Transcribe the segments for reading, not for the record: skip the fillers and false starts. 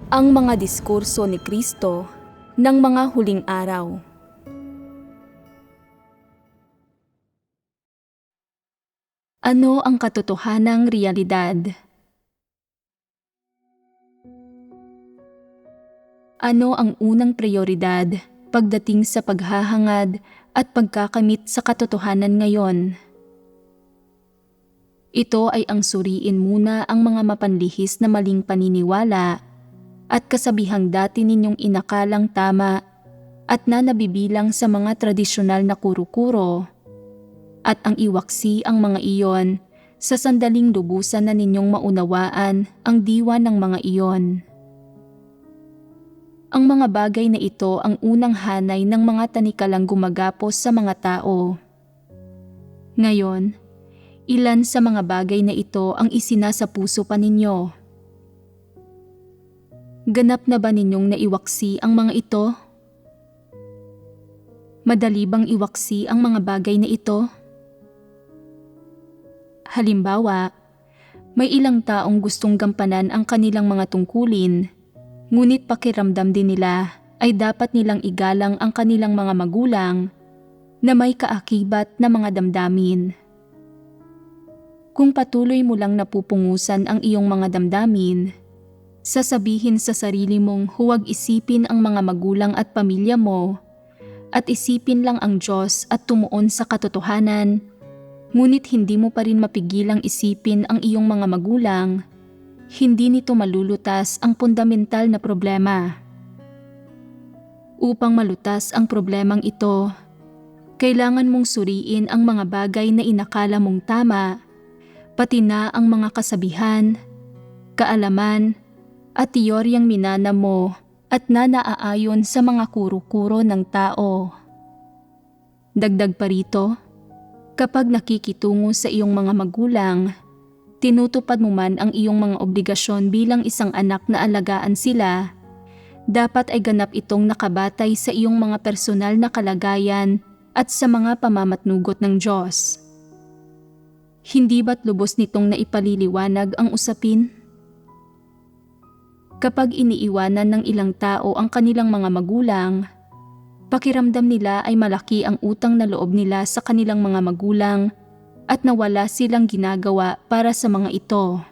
Ang mga diskurso ni Kristo ng mga huling araw. Ano ang katotohanang realidad? Ano ang unang prioridad pagdating sa paghahangad at pagkakamit sa katotohanan ngayon? Ito ay ang suriin muna ang mga mapanlihis na maling paniniwala at kasabihang dati ninyong inakalang tama at na nabibilang sa mga tradisyonal na kuro-kuro, at ang iwaksi ang mga iyon sa sandaling lubusan na ninyong maunawaan ang diwa ng mga iyon. Ang mga bagay na ito ang unang hanay ng mga tanikalang gumagapos sa mga tao. Ngayon, ilan sa mga bagay na ito ang isinasapuso pa ninyo? Ganap na ba ninyong naiwaksi ang mga ito? Madali bang iwaksi ang mga bagay na ito? Halimbawa, may ilang taong gustong gampanan ang kanilang mga tungkulin, ngunit pakiramdam din nila ay dapat nilang igalang ang kanilang mga magulang na may kaakibat na mga damdamin. Kung patuloy mo lang napupungusan ang iyong mga damdamin, sasabihin sa sarili mong huwag isipin ang mga magulang at pamilya mo at isipin lang ang Diyos at tumuon sa katotohanan, ngunit hindi mo pa rin mapigilang isipin ang iyong mga magulang, hindi nito malulutas ang fundamental na problema. Upang malutas ang problemang ito, kailangan mong suriin ang mga bagay na inakala mong tama, pati na ang mga kasabihan, kaalaman, at teoryang minana mo at na naaayon sa mga kuro-kuro ng tao. Dagdag pa rito, kapag nakikitungo sa iyong mga magulang, tinutupad mo man ang iyong mga obligasyon bilang isang anak na alagaan sila, dapat ay ganap itong nakabatay sa iyong mga personal na kalagayan at sa mga pamamatnugot ng Diyos. Hindi ba't lubos nitong naipaliliwanag ang usapin? Kapag iniiwanan ng ilang tao ang kanilang mga magulang, pakiramdam nila ay malaki ang utang na loob nila sa kanilang mga magulang at nawala silang ginagawa para sa mga ito.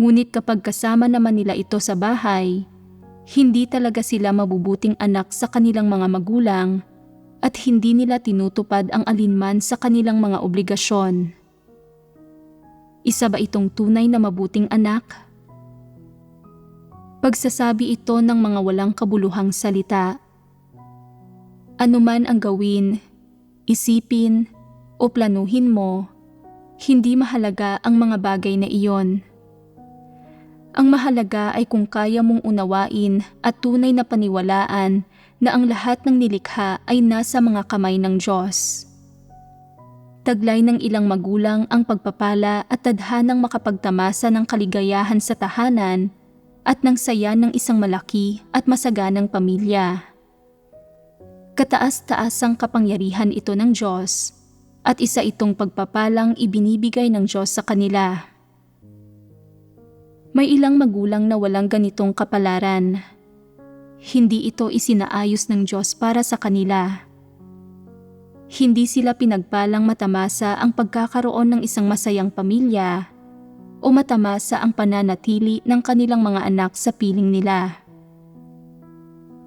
Ngunit kapag kasama naman nila ito sa bahay, hindi talaga sila mabubuting anak sa kanilang mga magulang at hindi nila tinutupad ang alinman sa kanilang mga obligasyon. Isa ba itong tunay na mabuting anak? Pagsasabi ito ng mga walang kabuluhang salita. Ano man ang gawin, isipin, o planuhin mo, hindi mahalaga ang mga bagay na iyon. Ang mahalaga ay kung kaya mong unawain at tunay na paniwalaan na ang lahat ng nilikha ay nasa mga kamay ng Diyos. Taglay ng ilang magulang ang pagpapala at tadhanang makapagtamasa ng kaligayahan sa tahanan at ng saya ng isang malaki at masaganang pamilya. Kataas-taasang kapangyarihan ito ng Diyos at isa itong pagpapalang ibinibigay ng Diyos sa kanila. May ilang magulang na walang ganitong kapalaran. Hindi ito isinaayos ng Diyos para sa kanila. Hindi sila pinagpalang matamasa ang pagkakaroon ng isang masayang pamilya o matamasa ang pananatili ng kanilang mga anak sa piling nila.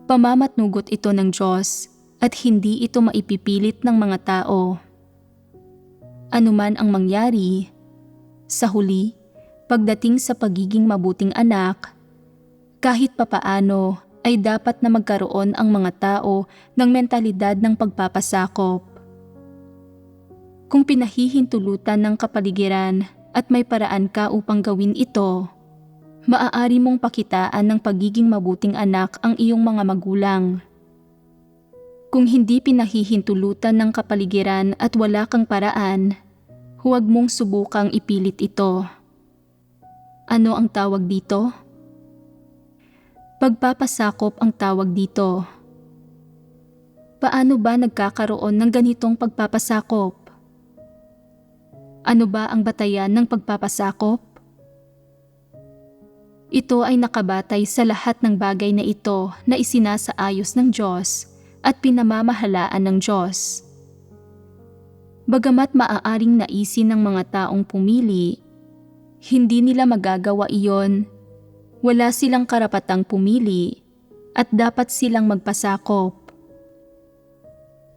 Pamamatnugot ito ng Diyos at hindi ito maipipilit ng mga tao. Anuman ang mangyari, sa huli, pagdating sa pagiging mabuting anak, kahit papaano ay dapat na magkaroon ang mga tao ng mentalidad ng pagpapasakop. Kung pinahihintulutan ng kapaligiran at may paraan ka upang gawin ito, maaari mong pakitaan ng pagiging mabuting anak ang iyong mga magulang. Kung hindi pinahihintulutan ng kapaligiran at wala kang paraan, huwag mong subukang ipilit ito. Ano ang tawag dito? Pagpapasakop ang tawag dito. Paano ba nagkakaroon ng ganitong pagpapasakop? Ano ba ang batayan ng pagpapasakop? Ito ay nakabatay sa lahat ng bagay na ito na isinasaayos ng Diyos at pinamamahalaan ng Diyos. Bagamat maaaring naisin ng mga taong pumili, hindi nila magagawa iyon. Wala silang karapatang pumili at dapat silang magpasakop.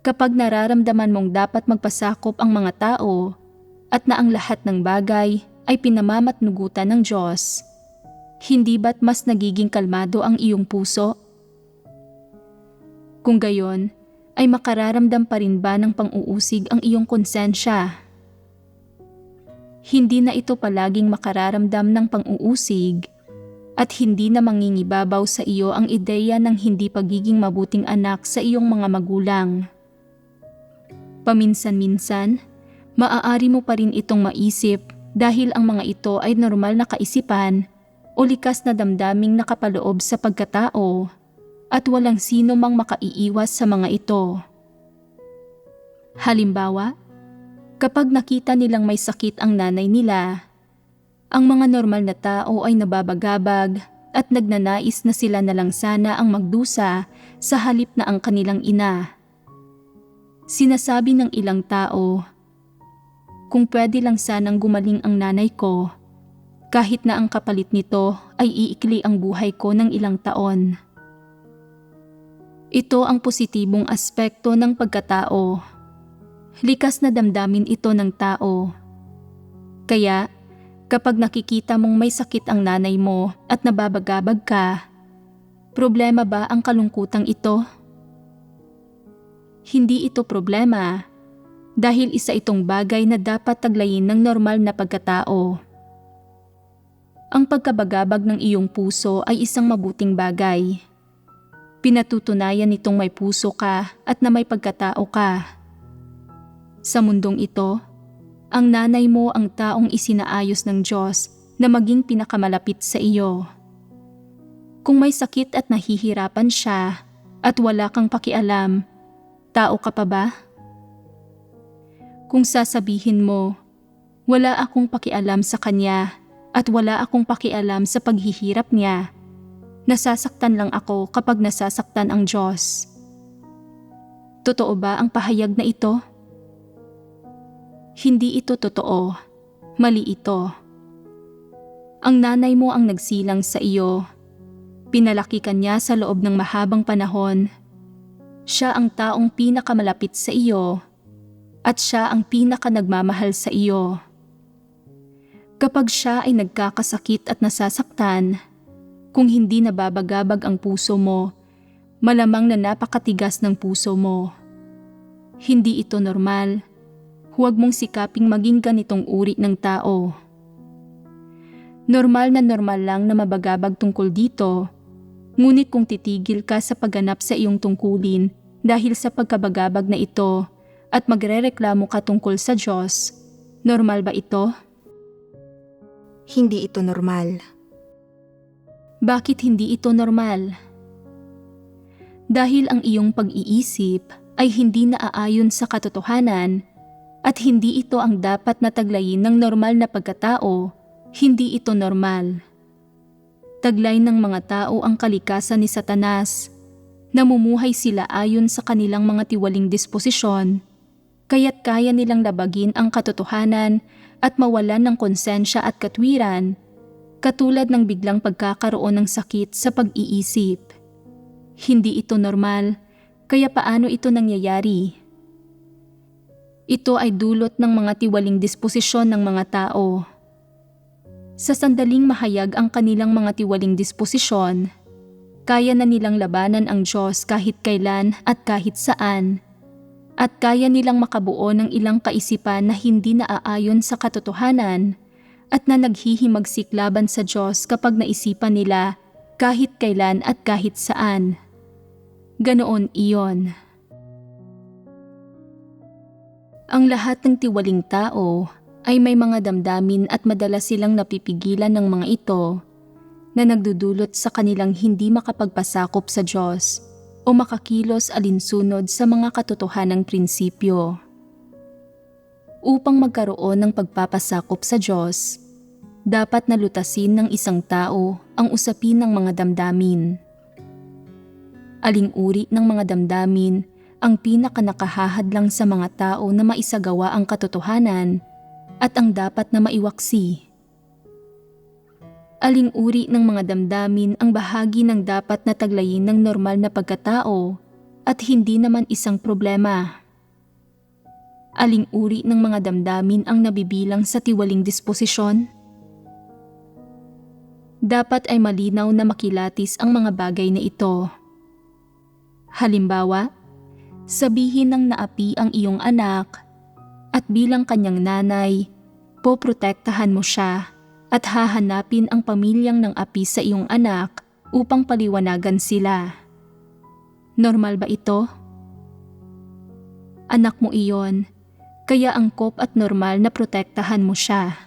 Kapag nararamdaman mong dapat magpasakop ang mga tao at na ang lahat ng bagay ay pinamamatnugutan ng Diyos, hindi ba't mas nagiging kalmado ang iyong puso? Kung gayon, ay makararamdam pa rin ba ng pang-uusig ang iyong konsensya? Hindi na ito palaging makararamdam ng pang-uusig at hindi na mangingibabaw sa iyo ang ideya ng hindi pagiging mabuting anak sa iyong mga magulang. Paminsan-minsan, maaari mo pa rin itong maisip dahil ang mga ito ay normal na kaisipan o likas na damdaming nakapaloob sa pagkatao at walang sino mang makaiiwas sa mga ito. Halimbawa, kapag nakita nilang may sakit ang nanay nila, ang mga normal na tao ay nababagabag at nagnanais na sila na lang sana ang magdusa sa halip na ang kanilang ina. Sinasabi ng ilang tao, kung pwede lang sanang gumaling ang nanay ko, kahit na ang kapalit nito ay iikli ang buhay ko ng ilang taon. Ito ang positibong aspekto ng pagkatao. Likas na damdamin ito ng tao. Kaya, kapag nakikita mong may sakit ang nanay mo at nababagabag ka, problema ba ang kalungkutang ito? Hindi ito problema dahil isa itong bagay na dapat taglayin ng normal na pagkatao. Ang pagkabagabag ng iyong puso ay isang mabuting bagay. Pinatutunayan nitong may puso ka at na may pagkatao ka. Sa mundong ito, ang nanay mo ang taong isinaayos ng Diyos na maging pinakamalapit sa iyo. Kung may sakit at nahihirapan siya at wala kang pakialam, tao ka pa ba? Kung sasabihin mo, wala akong pakialam sa kanya at wala akong pakialam sa paghihirap niya, nasasaktan lang ako kapag nasasaktan ang Diyos. Totoo ba ang pahayag na ito? Hindi ito totoo. Mali ito. Ang nanay mo ang nagsilang sa iyo. Pinalaki ka niya sa loob ng mahabang panahon. Siya ang taong pinakamalapit sa iyo at siya ang pinakanagmamahal sa iyo. Kapag siya ay nagkakasakit at nasasaktan, kung hindi nababagabag ang puso mo, malamang na napakatigas ng puso mo. Hindi ito normal. Huwag mong sikaping maging ganitong uri ng tao. Normal lang na mabagabag tungkol dito, ngunit kung titigil ka sa pagganap sa iyong tungkulin dahil sa pagkabagabag na ito at magrereklamo ka tungkol sa Diyos, normal ba ito? Hindi ito normal. Bakit hindi ito normal? Dahil ang iyong pag-iisip ay hindi naaayon sa katotohanan at hindi ito ang dapat na taglayin ng normal na pagkatao, hindi ito normal. Taglay ng mga tao ang kalikasan ni Satanas. Namumuhay sila ayon sa kanilang mga tiwaling disposisyon, kaya't kaya nilang labagin ang katotohanan at mawalan ng konsensya at katwiran, katulad ng biglang pagkakaroon ng sakit sa pag-iisip. Hindi ito normal, kaya paano ito nangyayari? Ito ay dulot ng mga tiwaling disposisyon ng mga tao. Sa sandaling mahayag ang kanilang mga tiwaling disposisyon, kaya na nilang labanan ang Diyos kahit kailan at kahit saan, at kaya nilang makabuo ng ilang kaisipan na hindi naaayon sa katotohanan at na naghihimagsik laban sa Diyos kapag naisipan nila kahit kailan at kahit saan. Ganoon iyon. Ang lahat ng tiwaling tao ay may mga damdamin at madalas silang napipigilan ng mga ito na nagdudulot sa kanilang hindi makapagpasakop sa Diyos o makakilos alinsunod sa mga katotohanang prinsipyo. Upang magkaroon ng pagpapasakop sa Diyos, dapat na lutasin ng isang tao ang usapin ng mga damdamin. Aling uri ng mga damdamin ang pinakanakahahadlang sa mga tao na maisagawa ang katotohanan at ang dapat na maiwaksi? Aling uri ng mga damdamin ang bahagi ng dapat na taglayin ng normal na pagkatao at hindi naman isang problema? Aling uri ng mga damdamin ang nabibilang sa tiwaling disposisyon? Dapat ay malinaw na makilatis ang mga bagay na ito. Halimbawa, sabihin ng naapi ang iyong anak at bilang kanyang nanay, poprotektahan mo siya at hahanapin ang pamilyang ng api sa iyong anak upang paliwanagan sila. Normal ba ito? Anak mo iyon, kaya angkop at normal na protektahan mo siya.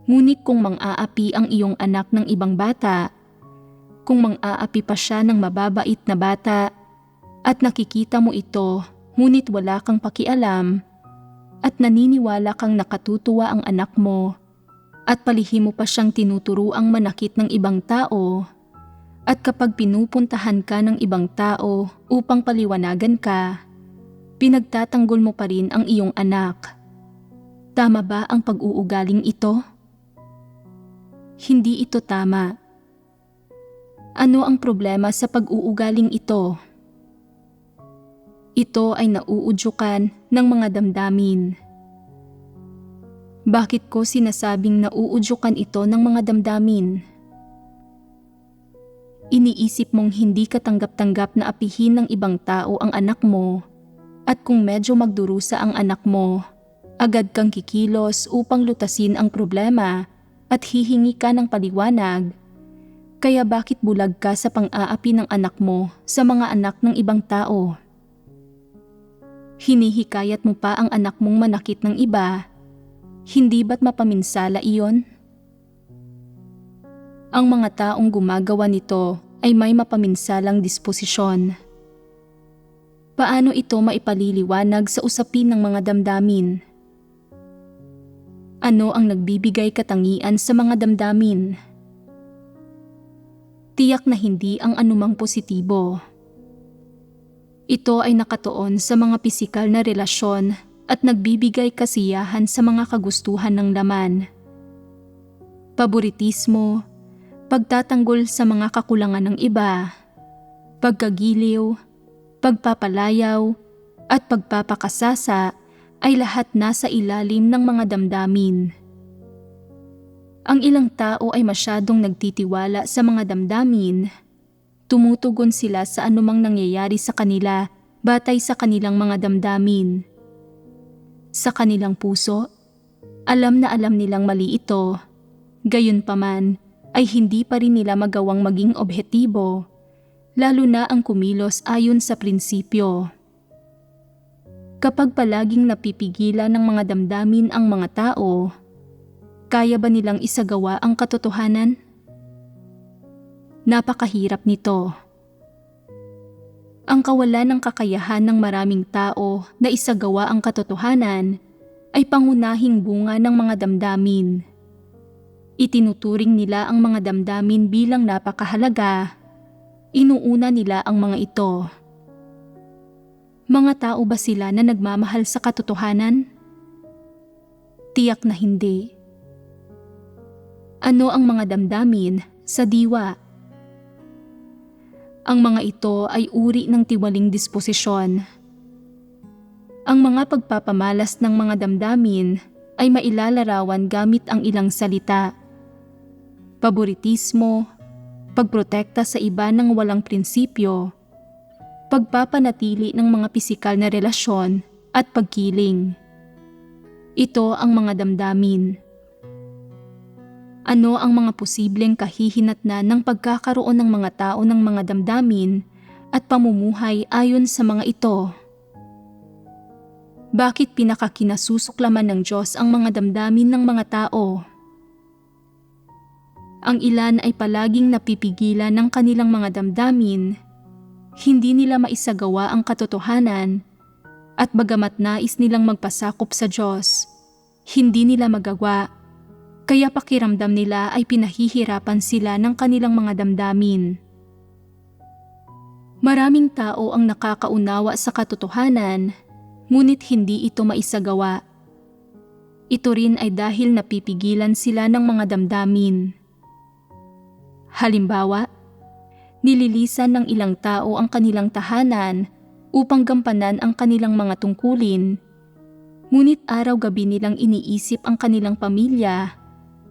Ngunit kung mang-aapi ang iyong anak ng ibang bata, kung mang-aapi pa siya ng mababait na bata at nakikita mo ito ngunit wala kang pakialam at naniniwala kang nakatutuwa ang anak mo at palihim mo pa siyang tinuturuang manakit ng ibang tao at kapag pinupuntahan ka ng ibang tao upang paliwanagan ka, pinagtatanggol mo pa rin ang iyong anak. Tama ba ang pag-uugaling ito? Hindi ito tama. Ano ang problema sa pag-uugaling ito? Ito ay nauudyukan ng mga damdamin. Bakit ko sinasabing nauudyukan ito ng mga damdamin? Iniisip mong hindi katanggap-tanggap na apihin ng ibang tao ang anak mo at kung medyo magdurusa ang anak mo, agad kang kikilos upang lutasin ang problema at hihingi ka ng paliwanag. Kaya bakit bulag ka sa pang-aapi ng anak mo sa mga anak ng ibang tao? Hinihikayat mo pa ang anak mong manakit ng iba, hindi ba't mapaminsala iyon? Ang mga taong gumagawa nito ay may mapaminsalang disposisyon. Paano ito maipaliliwanag sa usapin ng mga damdamin? Ano ang nagbibigay katangian sa mga damdamin? Tiyak na hindi ang anumang positibo. Ito ay nakatuon sa mga pisikal na relasyon at nagbibigay kasiyahan sa mga kagustuhan ng laman. Paboritismo, pagtatanggol sa mga kakulangan ng iba, pagkagiliw, pagpapalayaw, at pagpapakasasa ay lahat nasa ilalim ng mga damdamin. Ang ilang tao ay masyadong nagtitiwala sa mga damdamin. Tumutugon sila sa anumang nangyayari sa kanila batay sa kanilang mga damdamin. Sa kanilang puso, alam na alam nilang mali ito. Gayunpaman ay hindi pa rin nila magawang maging objektibo, lalo na ang kumilos ayon sa prinsipyo. Kapag palaging napipigilan ng mga damdamin ang mga tao, kaya ba nilang isagawa ang katotohanan? Napakahirap nito. Ang kawalan ng kakayahan ng maraming tao na isagawa ang katotohanan ay pangunahing bunga ng mga damdamin. Itinuturing nila ang mga damdamin bilang napakahalaga. Inuuna nila ang mga ito. Mga tao ba sila na nagmamahal sa katotohanan? Tiyak na hindi. Ano ang mga damdamin sa diwa? Ang mga ito ay uri ng tiwaling disposisyon. Ang mga pagpapamalas ng mga damdamin ay mailalarawan gamit ang ilang salita. Paboritismo, pagprotekta sa iba ng walang prinsipyo, pagpapanatili ng mga pisikal na relasyon at pagkiling. Ito ang mga damdamin. Ano ang mga posibleng kahihinatnan ng pagkakaroon ng mga tao ng mga damdamin at pamumuhay ayon sa mga ito? Bakit pinakakinasusuklaman ng Diyos ang mga damdamin ng mga tao? Ang ilan ay palaging napipigilan ng kanilang mga damdamin, hindi nila maisagawa ang katotohanan, at bagamat nais nilang magpasakop sa Diyos, hindi nila magawa. Kaya pakiramdam nila ay pinahihirapan sila ng kanilang mga damdamin. Maraming tao ang nakakaunawa sa katotohanan, ngunit hindi ito maisagawa. Ito rin ay dahil napipigilan sila ng mga damdamin. Halimbawa, nililisan ng ilang tao ang kanilang tahanan upang gampanan ang kanilang mga tungkulin, ngunit araw-gabi nilang iniisip ang kanilang pamilya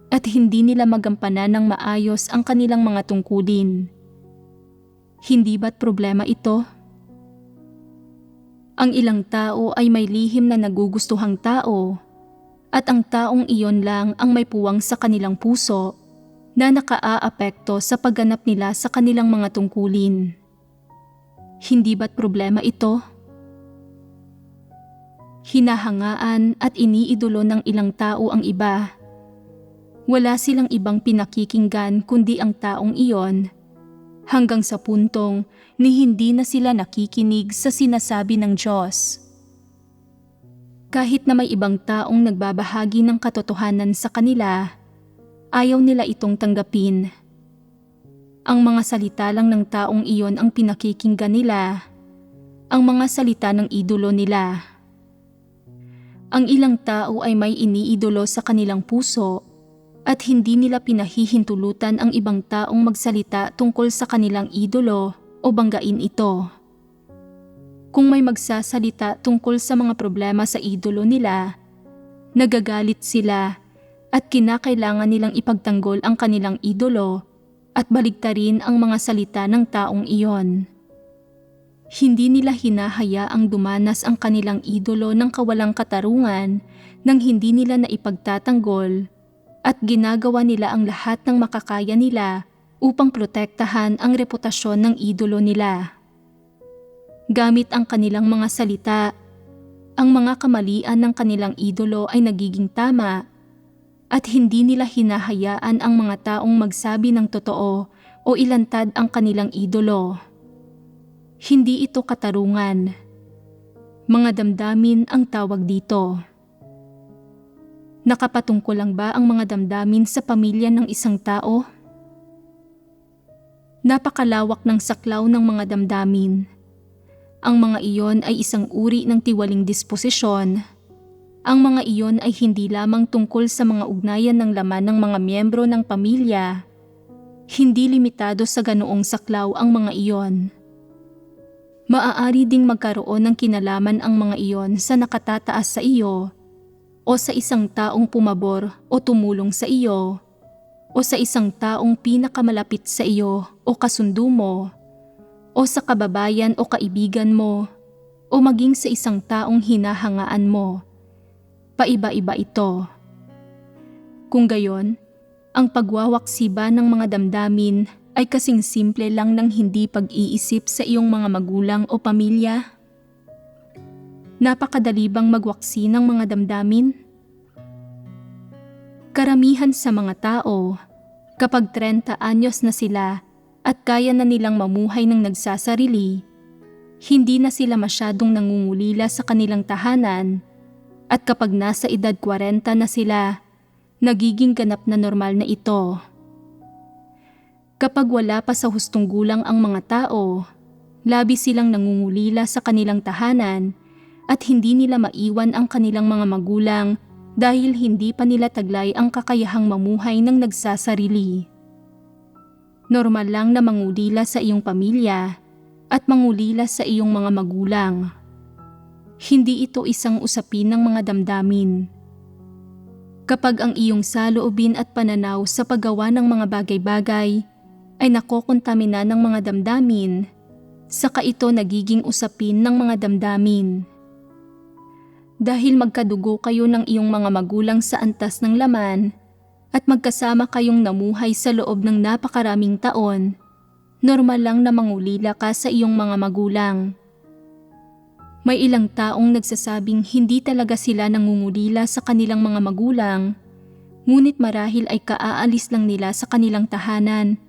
at hindi nila magampanan ng maayos ang kanilang mga tungkulin. Hindi ba't problema ito? Ang ilang tao ay may lihim na nagugustuhang tao at ang taong iyon lang ang may puwang sa kanilang puso na nakaaapekto sa pagganap nila sa kanilang mga tungkulin. Hindi ba't problema ito? Hinahangaan at iniidolo ng ilang tao ang iba. Wala silang ibang pinakikinggan kundi ang taong iyon, hanggang sa puntong ni hindi na sila nakikinig sa sinasabi ng Diyos. Kahit na may ibang taong nagbabahagi ng katotohanan sa kanila, ayaw nila itong tanggapin. Ang mga salita lang ng taong iyon ang pinakikinggan nila, ang mga salita ng idolo nila. Ang ilang tao ay may iniidolo sa kanilang puso at hindi nila pinahihintulutan ang ibang taong magsalita tungkol sa kanilang idolo o banggain ito. Kung may magsasalita tungkol sa mga problema sa idolo nila, nagagalit sila at kinakailangan nilang ipagtanggol ang kanilang idolo at baligtarin ang mga salita ng taong iyon. Hindi nila hinahayaang dumanas ang kanilang idolo ng kawalang katarungan nang hindi nila naipagtatanggol at ginagawa nila ang lahat ng makakaya nila upang protektahan ang reputasyon ng idolo nila. Gamit ang kanilang mga salita, ang mga kamalian ng kanilang idolo ay nagiging tama at hindi nila hinahayaan ang mga taong magsabi ng totoo o ilantad ang kanilang idolo. Hindi ito katarungan. Mga damdamin ang tawag dito. Nakapatungkol lang ba ang mga damdamin sa pamilya ng isang tao? Napakalawak ng saklaw ng mga damdamin. Ang mga iyon ay isang uri ng tiwaling disposisyon. Ang mga iyon ay hindi lamang tungkol sa mga ugnayan ng laman ng mga miyembro ng pamilya. Hindi limitado sa ganoong saklaw ang mga iyon. Maaari ding magkaroon ng kinalaman ang mga iyon sa nakatataas sa iyo, o sa isang taong pumabor o tumulong sa iyo, o sa isang taong pinakamalapit sa iyo o kasundo mo, o sa kababayan o kaibigan mo, o maging sa isang taong hinahangaan mo. Paiba-iba ito. Kung gayon, ang pagwawaksiba ng mga damdamin ay kasing simple lang ng hindi pag-iisip sa iyong mga magulang o pamilya. Napakadali bang magwaksi ng mga damdamin? Karamihan sa mga tao, kapag 30 anyos na sila at kaya na nilang mamuhay ng nagsasarili, hindi na sila masyadong nangungulila sa kanilang tahanan, at kapag nasa edad 40 na sila, nagiging ganap na normal na ito. Kapag wala pa sa hustong gulang ang mga tao, labis silang nangungulila sa kanilang tahanan at hindi nila maiwan ang kanilang mga magulang dahil hindi pa nila taglay ang kakayahang mamuhay ng nagsasarili. Normal lang na mangulila sa iyong pamilya at mangulila sa iyong mga magulang. Hindi ito isang usapin ng mga damdamin. Kapag ang iyong saloobin at pananaw sa paggawa ng mga bagay-bagay ay nakokontamina ng mga damdamin, saka ito nagiging usapin ng mga damdamin. Dahil magkadugo kayo ng iyong mga magulang sa antas ng laman at magkasama kayong namuhay sa loob ng napakaraming taon, normal lang na mangulila ka sa iyong mga magulang. May ilang taong nagsasabing hindi talaga sila nangungulila sa kanilang mga magulang, ngunit marahil ay kaaalis lang nila sa kanilang tahanan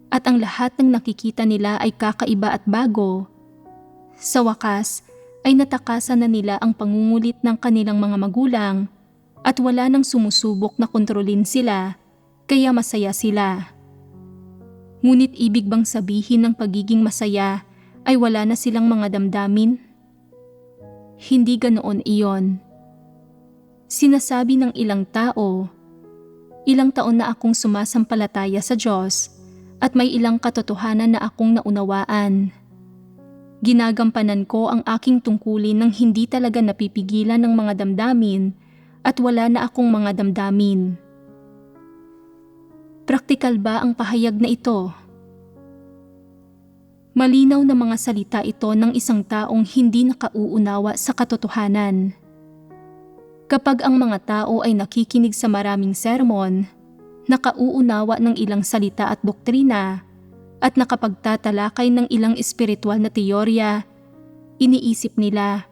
at ang lahat ng nakikita nila ay kakaiba at bago. Sa wakas, ay natakasan na nila ang pangungulit ng kanilang mga magulang at wala nang sumusubok na kontrolin sila, kaya masaya sila. Ngunit ibig bang sabihin ng pagiging masaya ay wala na silang mga damdamin? Hindi ganoon iyon. Sinasabi ng ilang tao, ilang taon na akong sumasampalataya sa Diyos at may ilang katotohanan na akong naunawaan. Ginagampanan ko ang aking tungkulin ng hindi talaga napipigilan ng mga damdamin at wala na akong mga damdamin. Praktikal ba ang pahayag na ito? Malinaw na mga salita ito ng isang taong hindi nakauunawa sa katotohanan. Kapag ang mga tao ay nakikinig sa maraming sermon, nakauunawa ng ilang salita at doktrina, at nakapagtatalakay ng ilang espiritual na teorya, iniisip nila,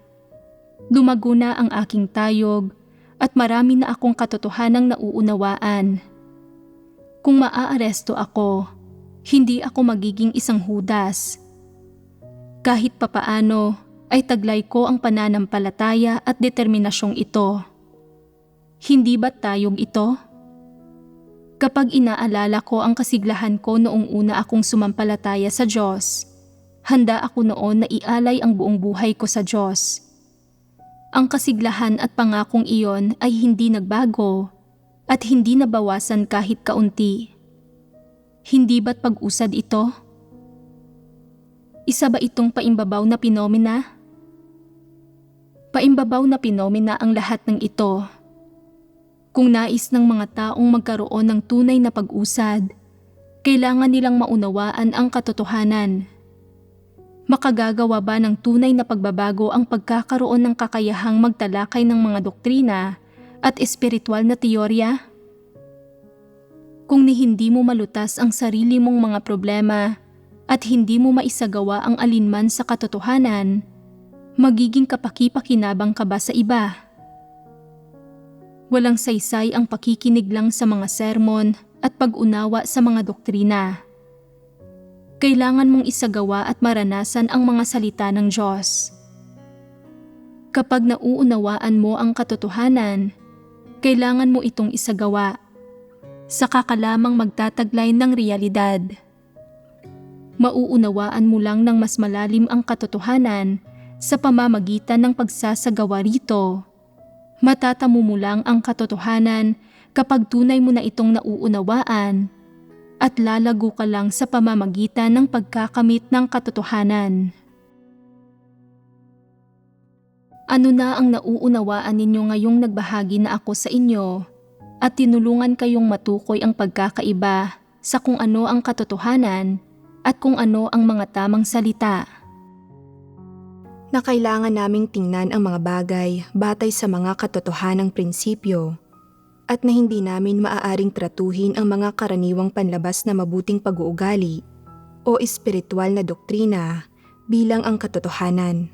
lumago na ang aking tayog at marami na akong katotohanang nauunawaan. Kung maaaresto ako, hindi ako magiging isang Judas. Kahit papaano ay taglay ko ang pananampalataya at determinasyong ito. Hindi ba tayog ito? Kapag inaalala ko ang kasiglahan ko noong una akong sumampalataya sa Diyos, handa ako noon na ialay ang buong buhay ko sa Diyos. Ang kasiglahan at pangakong iyon ay hindi nagbago at hindi nabawasan kahit kaunti. Hindi ba't pag-usad ito? Isa ba itong paimbabaw na pinomena? Paimbabaw na pinomena ang lahat ng ito. Kung nais ng mga taong magkaroon ng tunay na pag-usad, kailangan nilang maunawaan ang katotohanan. Makagagawa ba ng tunay na pagbabago ang pagkakaroon ng kakayahang magtalakay ng mga doktrina at espiritual na teorya? Kung hindi mo malutas ang sarili mong mga problema at hindi mo maisagawa ang alinman sa katotohanan, magiging kapaki-pakinabang ka ba sa iba? Walang saysay ang pakikinig lang sa mga sermon at pag-unawa sa mga doktrina. Kailangan mong isagawa at maranasan ang mga salita ng Diyos. Kapag nauunawaan mo ang katotohanan, kailangan mo itong isagawa. Saka ka lamang magtataglay ng realidad. Mauunawaan mo lang ng mas malalim ang katotohanan sa pamamagitan ng pagsasagawa rito. Matatamo mo lang ang katotohanan kapag tunay mo na itong nauunawaan at lalago ka lang sa pamamagitan ng pagkakamit ng katotohanan. Ano na ang nauunawaan ninyo ngayong nagbahagi na ako sa inyo at tinulungan kayong matukoy ang pagkakaiba sa kung ano ang katotohanan at kung ano ang mga tamang salita? Na kailangan naming tingnan ang mga bagay batay sa mga katotohanang prinsipyo at na hindi namin maaaring tratuhin ang mga karaniwang panlabas na mabuting pag-uugali o espiritual na doktrina bilang ang katotohanan.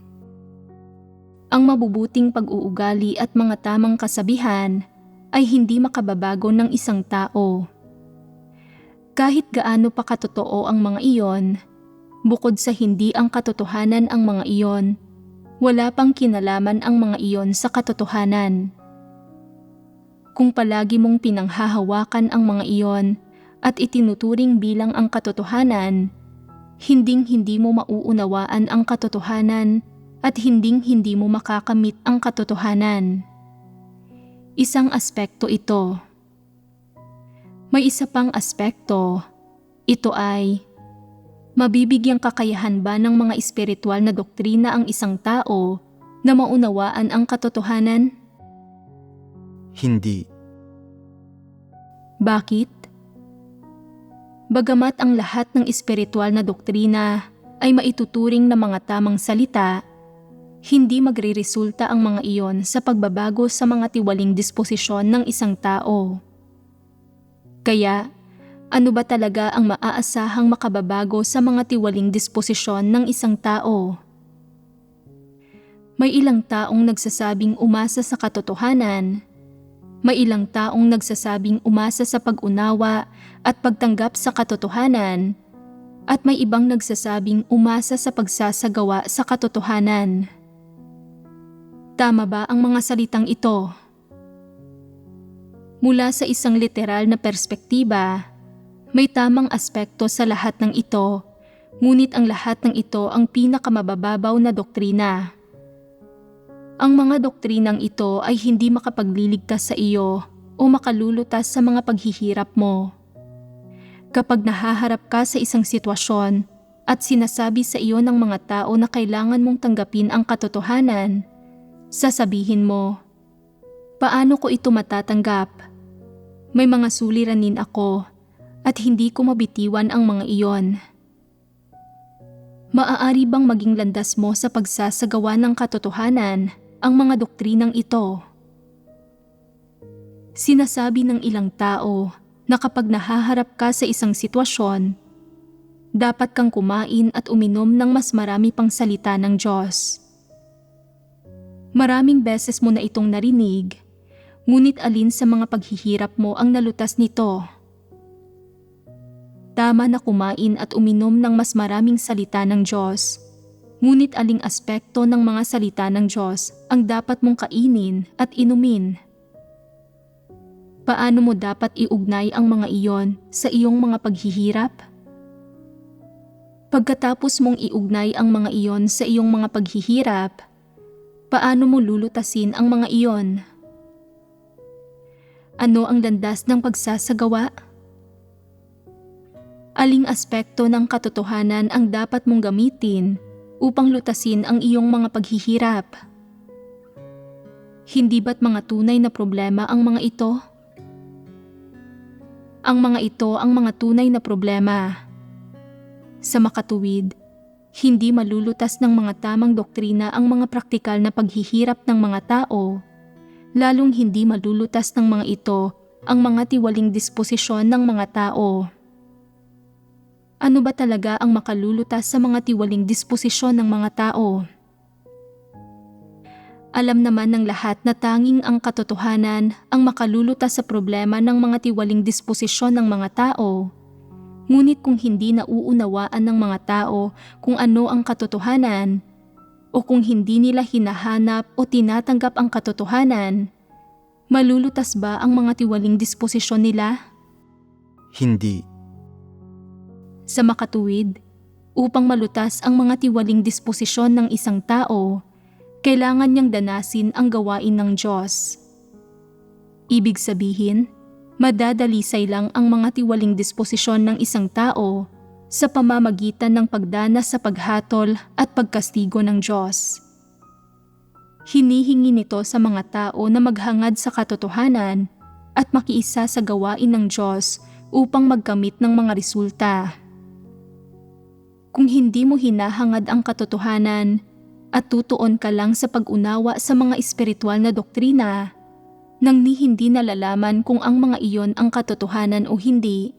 Ang mabubuting pag-uugali at mga tamang kasabihan ay hindi makababago ng isang tao. Kahit gaano pa katotoo ang mga iyon, bukod sa hindi ang katotohanan ang mga iyon, wala pang kinalaman ang mga iyon sa katotohanan. Kung palagi mong pinanghahawakan ang mga iyon at itinuturing bilang ang katotohanan, hinding-hindi mo mauunawaan ang katotohanan at hinding-hindi mo makakamit ang katotohanan. Isang aspekto ito. May isa pang aspekto. Ito ay, mabibigyang kakayahan ba ng mga espiritual na doktrina ang isang tao na maunawaan ang katotohanan? Hindi. Bakit? Bagamat ang lahat ng espiritual na doktrina ay maituturing na mga tamang salita, hindi magreresulta ang mga iyon sa pagbabago sa mga tiwaling disposisyon ng isang tao. Kaya, ano ba talaga ang maaasahang makababago sa mga tiwaling disposisyon ng isang tao? May ilang taong nagsasabing umasa sa katotohanan. May ilang taong nagsasabing umasa sa pag-unawa at pagtanggap sa katotohanan. At may ibang nagsasabing umasa sa pagsasagawa sa katotohanan. Tama ba ang mga salitang ito? Mula sa isang literal na perspektiba, may tamang aspekto sa lahat ng ito, ngunit ang lahat ng ito ang pinakamababaw na doktrina. Ang mga doktrinang ito ay hindi makapagliligtas sa iyo o makalulutas sa mga paghihirap mo. Kapag nahaharap ka sa isang sitwasyon at sinasabi sa iyo ng mga tao na kailangan mong tanggapin ang katotohanan, sasabihin mo, "Paano ko ito matatanggap? May mga suliranin ako at hindi ko mabitiwan ang mga iyon." Maaari bang maging landas mo sa pagsasagawa ng katotohanan ang mga doktrinang ito? Sinasabi ng ilang tao na kapag nahaharap ka sa isang sitwasyon, dapat kang kumain at uminom ng mas marami pang salita ng Diyos. Maraming beses mo na itong narinig, ngunit alin sa mga paghihirap mo ang nalutas nito? Tama na kumain at uminom ng mas maraming salita ng Diyos, ngunit aling aspekto ng mga salita ng Diyos ang dapat mong kainin at inumin? Paano mo dapat iugnay ang mga iyon sa iyong mga paghihirap? Pagkatapos mong iugnay ang mga iyon sa iyong mga paghihirap, paano mo lulutasin ang mga iyon? Ano ang landas ng pagsasagawa? Aling aspekto ng katotohanan ang dapat mong gamitin upang lutasin ang iyong mga paghihirap? Hindi ba't mga tunay na problema ang mga ito? Ang mga ito ang mga tunay na problema. Sa makatuwid, hindi malulutas ng mga tamang doktrina ang mga praktikal na paghihirap ng mga tao, lalong hindi malulutas ng mga ito ang mga tiwaling disposisyon ng mga tao. Ano ba talaga ang makalulutas sa mga tiwaling disposisyon ng mga tao? Alam naman ng lahat na tanging ang katotohanan ang makalulutas sa problema ng mga tiwaling disposisyon ng mga tao. Ngunit kung hindi nauunawaan ng mga tao kung ano ang katotohanan, o kung hindi nila hinahanap o tinatanggap ang katotohanan, malulutas ba ang mga tiwaling disposisyon nila? Hindi. Sa makatuwid, upang malutas ang mga tiwaling disposisyon ng isang tao, kailangan niyang danasin ang gawain ng Diyos. Ibig sabihin, madadalisay lang ang mga tiwaling disposisyon ng isang tao sa pamamagitan ng pagdanas sa paghatol at pagkastigo ng Diyos. Hinihingi nito sa mga tao na maghangad sa katotohanan at makiisa sa gawain ng Diyos upang magkamit ng mga resulta. Kung hindi mo hinahangad ang katotohanan at tutuon ka lang sa pag-unawa sa mga espiritual na doktrina, nang hindi nalalaman kung ang mga iyon ang katotohanan o hindi,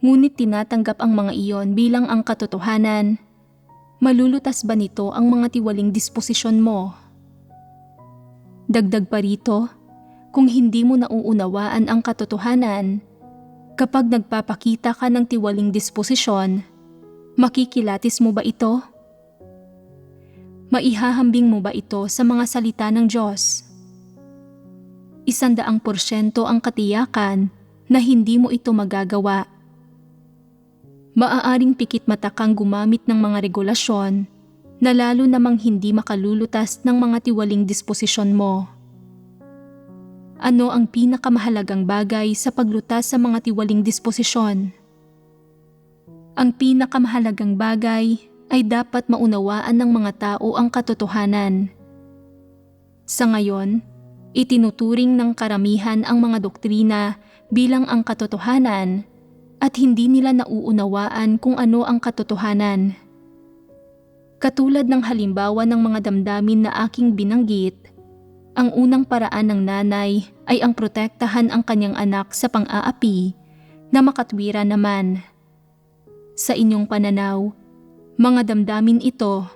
ngunit tinatanggap ang mga iyon bilang ang katotohanan, malulutas ba nito ang mga tiwaling disposisyon mo? Dagdag pa rito, kung hindi mo nauunawaan ang katotohanan, kapag nagpapakita ka ng tiwaling disposisyon, makikilatis mo ba ito? Maihahambing mo ba ito sa mga salita ng Diyos? 100% ang katiyakan na hindi mo ito magagawa. Maaaring pikit mata kang gumamit ng mga regulasyon na lalo namang hindi makalulutas ng mga tiwaling disposisyon mo. Ano ang pinakamahalagang bagay sa paglutas sa mga tiwaling disposisyon? Ang pinakamahalagang bagay ay dapat maunawaan ng mga tao ang katotohanan. Sa ngayon, itinuturing ng karamihan ang mga doktrina bilang ang katotohanan at hindi nila nauunawaan kung ano ang katotohanan. Katulad ng halimbawa ng mga damdamin na aking binanggit, ang unang paraan ng nanay ay ang protektahan ang kanyang anak sa pang-aapi na makatwira naman. Sa inyong pananaw, mga damdamin ito,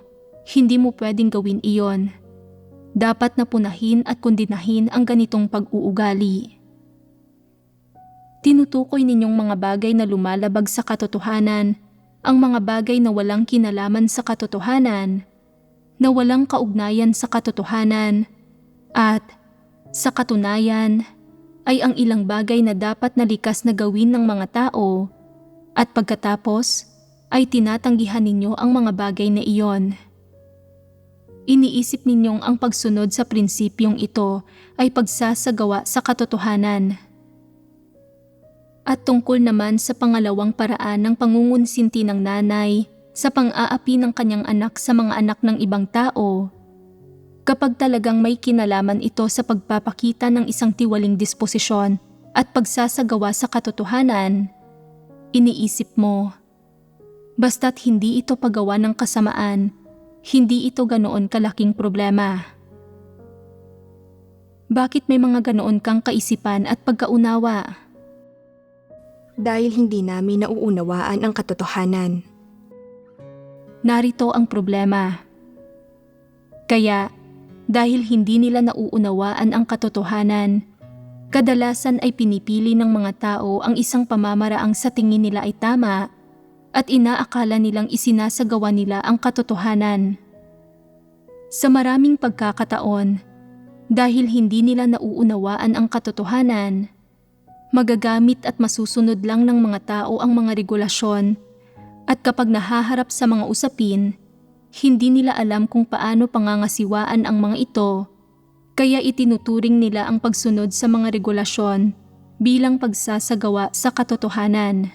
hindi mo pwedeng gawin iyon. Dapat na punahin at kondinahin ang ganitong pag-uugali. Tinutukoy ninyong mga bagay na lumalabag sa katotohanan, ang mga bagay na walang kinalaman sa katotohanan, na walang kaugnayan sa katotohanan, at sa katunayan, ay ang ilang bagay na dapat na likas na gawin ng mga tao at pagkatapos ay tinatanggihan ninyo ang mga bagay na iyon. Iniisip ninyong ang pagsunod sa prinsipyong ito ay pagsasagawa sa katotohanan. At tungkol naman sa pangalawang paraan ng pangungunsinti ng nanay sa pang-aapi ng kanyang anak sa mga anak ng ibang tao, kapag talagang may kinalaman ito sa pagpapakita ng isang tiwaling disposisyon at pagsasagawa sa katotohanan, iniisip mo, basta't hindi ito paggawa ng kasamaan, hindi ito ganoon kalaking problema. Bakit may mga ganoon kang kaisipan at pagkaunawa? Dahil hindi namin nauunawaan ang katotohanan. Narito ang problema. Kaya, dahil hindi nila nauunawaan ang katotohanan, kadalasan ay pinipili ng mga tao ang isang pamamaraang sa tingin nila ay tama at inaakala nilang isinasagawa nila ang katotohanan. Sa maraming pagkakataon, dahil hindi nila nauunawaan ang katotohanan, magagamit at masusunod lang ng mga tao ang mga regulasyon at kapag nahaharap sa mga usapin, hindi nila alam kung paano pangangasiwaan ang mga ito, kaya itinuturing nila ang pagsunod sa mga regulasyon bilang pagsasagawa sa katotohanan.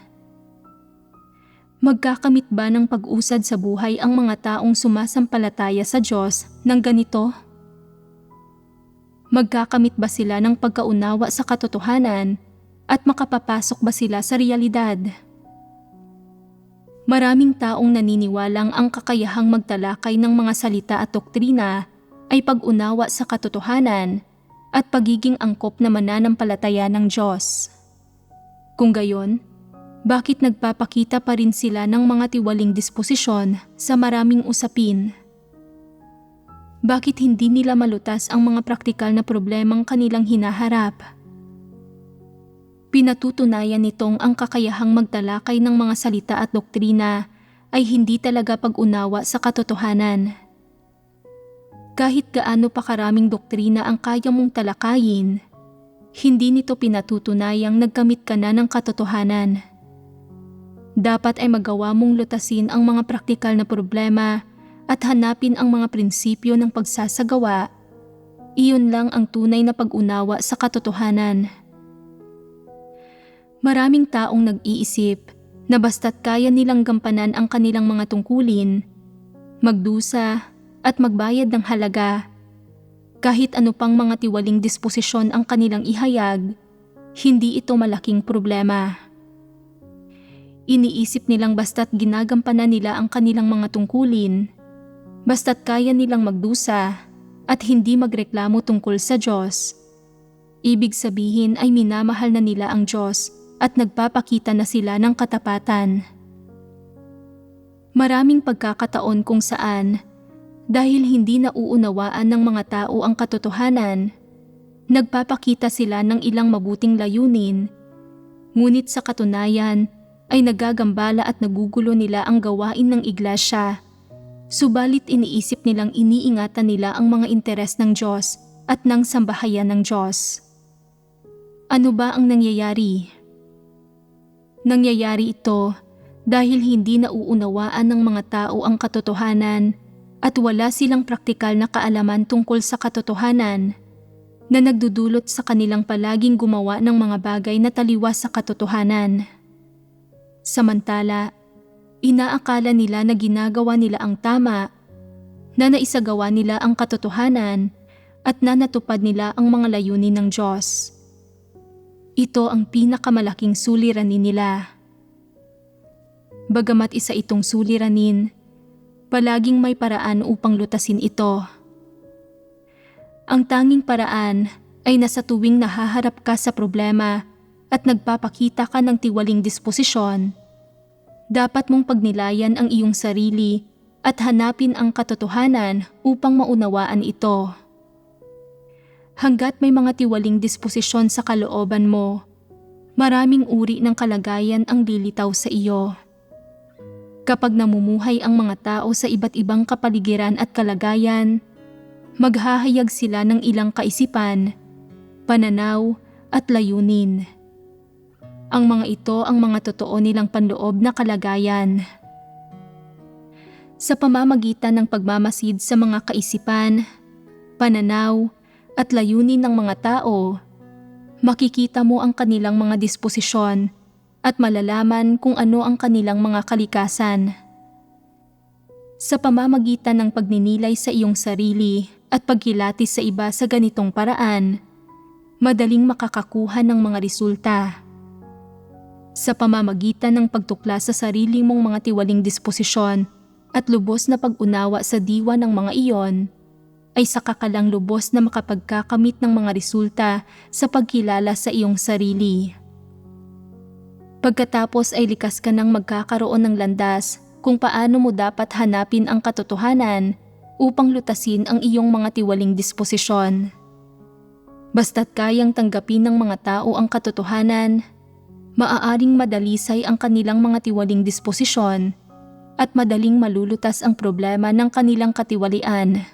Magkakamit ba ng pag-usad sa buhay ang mga taong sumasampalataya sa Diyos ng ganito? Magkakamit ba sila ng pagkaunawa sa katotohanan at makapapasok ba sila sa realidad? Maraming taong naniniwalang ang kakayahang magtalakay ng mga salita at doktrina ay pag-unawa sa katotohanan at pagiging angkop na mananampalataya ng Diyos. Kung gayon, bakit nagpapakita pa rin sila ng mga tiwaling disposisyon sa maraming usapin? Bakit hindi nila malutas ang mga praktikal na problemang kanilang hinaharap? Pinatutunayan nitong ang kakayahang magtalakay ng mga salita at doktrina ay hindi talaga pag-unawa sa katotohanan. Kahit gaano pa karaming doktrina ang kaya mong talakayin, hindi nito pinatutunayang nagkamit ka na ng katotohanan. Dapat ay magawa mong lutasin ang mga praktikal na problema at hanapin ang mga prinsipyo ng pagsasagawa. Iyon lang ang tunay na pag-unawa sa katotohanan. Maraming taong nag-iisip na basta't kaya nilang gampanan ang kanilang mga tungkulin, magdusa at magbayad ng halaga, kahit ano pang mga tiwaling disposisyon ang kanilang ihayag, hindi ito malaking problema. Iniisip nilang basta't ginagampanan nila ang kanilang mga tungkulin, basta't kaya nilang magdusa at hindi magreklamo tungkol sa Diyos, ibig sabihin ay minamahal na nila ang Diyos at nagpapakita na sila ng katapatan. Maraming pagkakataon kung saan, dahil hindi nauunawaan ng mga tao ang katotohanan, nagpapakita sila ng ilang mabuting layunin, ngunit sa katunayan ay nagagambala at nagugulo nila ang gawain ng iglesia. Subalit iniisip nilang iniingatan nila ang mga interes ng Diyos at ng sambahayan ng Diyos. Ano ba ang nangyayari? Nangyayari ito dahil hindi nauunawaan ng mga tao ang katotohanan at wala silang praktikal na kaalaman tungkol sa katotohanan na nagdudulot sa kanilang palaging gumawa ng mga bagay na taliwas sa katotohanan. Samantala, inaakala nila na ginagawa nila ang tama, na naisagawa nila ang katotohanan at na natupad nila ang mga layunin ng Diyos. Ito ang pinakamalaking suliranin nila. Bagamat isa itong suliranin, palaging may paraan upang lutasin ito. Ang tanging paraan ay nasa tuwing nahaharap ka sa problema at nagpapakita ka ng tiwaling disposisyon, dapat mong pagnilayan ang iyong sarili at hanapin ang katotohanan upang maunawaan ito. Hanggat may mga tiwaling disposisyon sa kalooban mo, maraming uri ng kalagayan ang lilitaw sa iyo. Kapag namumuhay ang mga tao sa iba't ibang kapaligiran at kalagayan, maghahayag sila ng ilang kaisipan, pananaw at layunin. Ang mga ito ang mga totoo nilang panloob na kalagayan. Sa pamamagitan ng pagmamasid sa mga kaisipan, pananaw, at layunin ng mga tao, makikita mo ang kanilang mga disposisyon at malalaman kung ano ang kanilang mga kalikasan. Sa pamamagitan ng pagninilay sa iyong sarili at pagkilatis sa iba sa ganitong paraan, madaling makakakuha ng mga resulta. Sa pamamagitan ng pagtuklas sa sarili mong mga tiwaling disposisyon at lubos na pag-unawa sa diwa ng mga iyon, ay saka ka lang lubos na makapagkakamit ng mga resulta sa pagkilala sa iyong sarili. Pagkatapos ay likas ka nang magkakaroon ng landas kung paano mo dapat hanapin ang katotohanan upang lutasin ang iyong mga tiwaling disposisyon. Basta't kayang tanggapin ng mga tao ang katotohanan, maaaring madalisay ang kanilang mga tiwaling disposisyon at madaling malulutas ang problema ng kanilang katiwalian.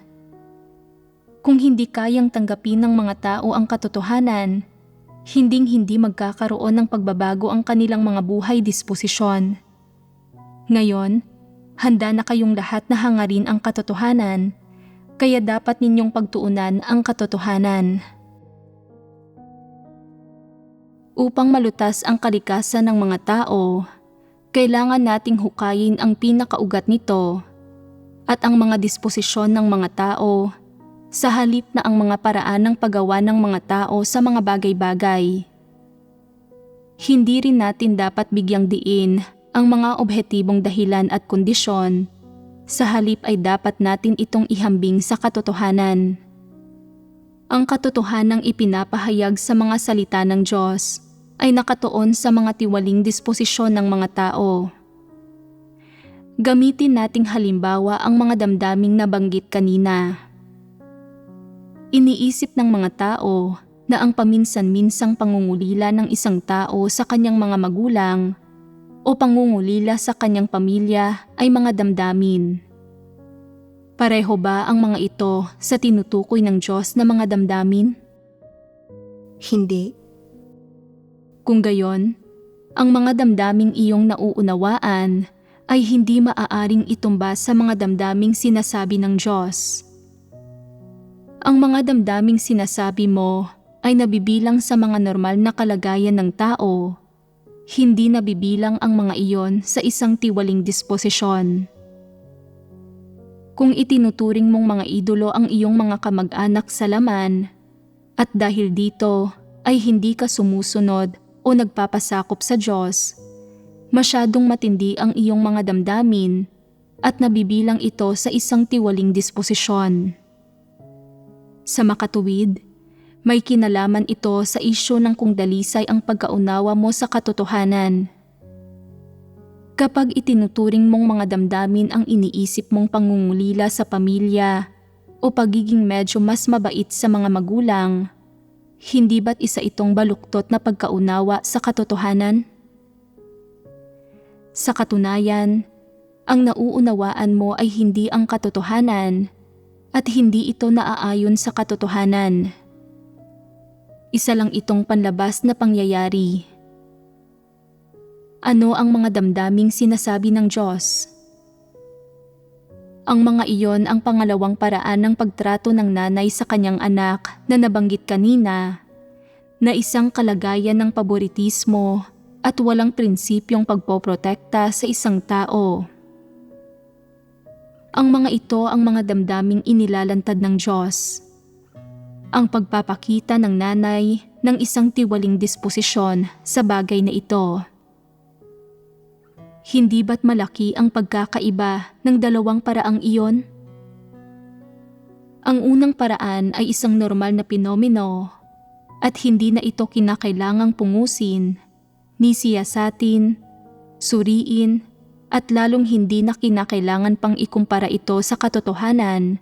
Kung hindi kayang tanggapin ng mga tao ang katotohanan, hinding-hindi magkakaroon ng pagbabago ang kanilang mga buhay disposisyon. Ngayon, handa na kayong lahat na hangarin ang katotohanan, kaya dapat ninyong pagtuunan ang katotohanan. Upang malutas ang kalikasan ng mga tao, kailangan nating hukayin ang pinakaugat nito at ang mga disposisyon ng mga tao sa halip na ang mga paraan ng paggawa ng mga tao sa mga bagay-bagay. Hindi rin natin dapat bigyang diin ang mga obhetibong dahilan at kondisyon, sa halip ay dapat natin itong ihambing sa katotohanan. Ang katotohanang ipinapahayag sa mga salita ng Diyos ay nakatuon sa mga tiwaling disposisyon ng mga tao. Gamitin nating halimbawa ang mga damdaming nabanggit kanina. Iniisip ng mga tao na ang paminsan-minsang pangungulila ng isang tao sa kanyang mga magulang o pangungulila sa kanyang pamilya ay mga damdamin. Pareho ba ang mga ito sa tinutukoy ng Diyos na mga damdamin? Hindi. Kung gayon, ang mga damdaming iyong nauunawaan ay hindi maaaring itumba sa mga damdaming sinasabi ng Diyos. Ang mga damdaming sinasabi mo ay nabibilang sa mga normal na kalagayan ng tao, hindi nabibilang ang mga iyon sa isang tiwaling disposisyon. Kung itinuturing mong mga idolo ang iyong mga kamag-anak sa laman, at dahil dito ay hindi ka sumusunod o nagpapasakop sa Diyos, masyadong matindi ang iyong mga damdamin at nabibilang ito sa isang tiwaling disposisyon. Sa makatuwid, may kinalaman ito sa isyu ng kung dalisay ang pagkaunawa mo sa katotohanan. Kapag itinuturing mong mga damdamin ang iniisip mong pangungulila sa pamilya o pagiging medyo mas mabait sa mga magulang, hindi ba't isa itong baluktot na pagkaunawa sa katotohanan? Sa katunayan, ang nauunawaan mo ay hindi ang katotohanan at hindi ito naaayon sa katotohanan. Isa lang itong panlabas na pangyayari. Ano ang mga damdaming sinasabi ng Diyos? Ang mga iyon ang pangalawang paraan ng pagtrato ng nanay sa kanyang anak na nabanggit kanina, na isang kalagayan ng paboritismo at walang prinsipyong pagpoprotekta sa isang tao. Ang mga ito ang mga damdaming inilalantad ng Diyos. Ang pagpapakita ng nanay ng isang tiwaling disposisyon sa bagay na ito. Hindi ba't malaki ang pagkakaiba ng dalawang paraang iyon? Ang unang paraan ay isang normal na pinomeno at hindi na ito kinakailangang pungusin, ni siyasatin, suriin, at lalong hindi na kinakailangan pang ikumpara ito sa katotohanan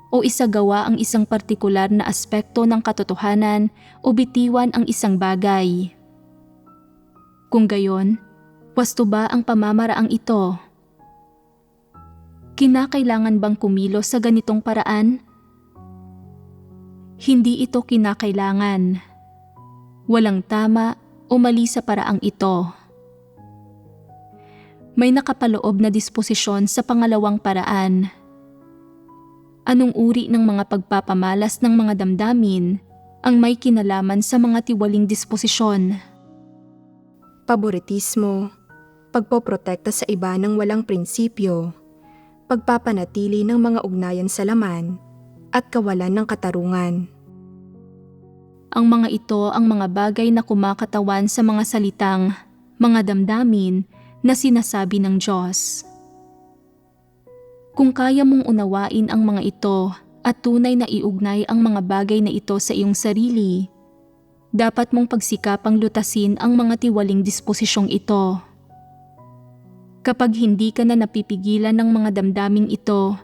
o isagawa ang isang partikular na aspekto ng katotohanan o bitiwan ang isang bagay. Kung gayon, wasto ba ang pamamaraang ito? Kinakailangan bang kumilos sa ganitong paraan? Hindi ito kinakailangan. Walang tama o mali sa paraang ito. May nakapaloob na disposisyon sa pangalawang paraan. Anong uri ng mga pagpapamalas ng mga damdamin ang may kinalaman sa mga tiwaling disposisyon? Paboritismo, pagpoprotekta sa iba ng walang prinsipyo, pagpapanatili ng mga ugnayan sa laman, at kawalan ng katarungan. Ang mga ito ang mga bagay na kumakatawan sa mga salitang, mga damdamin na sinasabi ng Diyos. Kung kaya mong unawain ang mga ito at tunay na iugnay ang mga bagay na ito sa iyong sarili, dapat mong pagsikapang lutasin ang mga tiwaling disposisyong ito. Kapag hindi ka na napipigilan ng mga damdaming ito,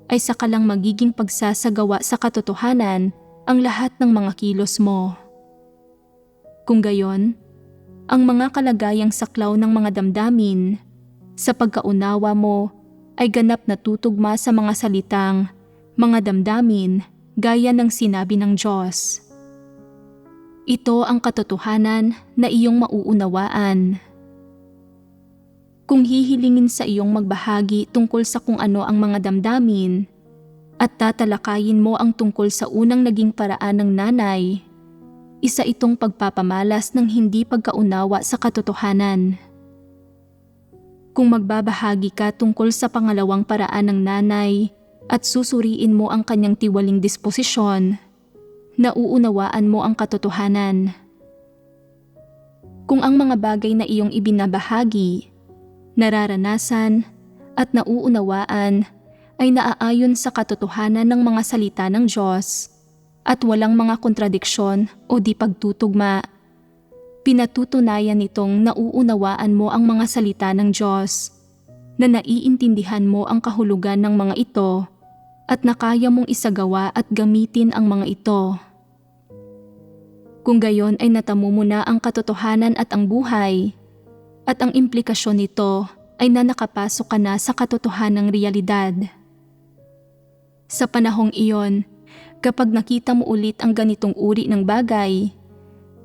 ay saka lang magiging pagsasagawa sa katotohanan ang lahat ng mga kilos mo. Kung gayon, ang mga kalagayang saklaw ng mga damdamin sa pagkaunawa mo ay ganap na tutugma sa mga salitang, mga damdamin gaya ng sinabi ng Diyos. Ito ang katotohanan na iyong mauunawaan. Kung hihilingin sa iyong magbahagi tungkol sa kung ano ang mga damdamin at tatalakayin mo ang tungkol sa unang naging paraan ng nanay, isa itong pagpapamalas ng hindi pagkaunawa sa katotohanan. Kung magbabahagi ka tungkol sa pangalawang paraan ng nanay at susuriin mo ang kanyang tiwaling disposisyon, nauunawaan mo ang katotohanan. Kung ang mga bagay na iyong ibinabahagi, nararanasan at nauunawaan ay naaayon sa katotohanan ng mga salita ng Diyos at walang mga kontradiksyon o di pagtutugma, pinatutunayan nitong nauunawaan mo ang mga salita ng Diyos, na naiintindihan mo ang kahulugan ng mga ito at na kaya mong isagawa at gamitin ang mga ito. Kung gayon ay natamo mo na ang katotohanan at ang buhay, at ang implikasyon nito ay na nakapasok ka na sa katotohanang realidad. Sa panahong iyon, kapag nakita mo ulit ang ganitong uri ng bagay,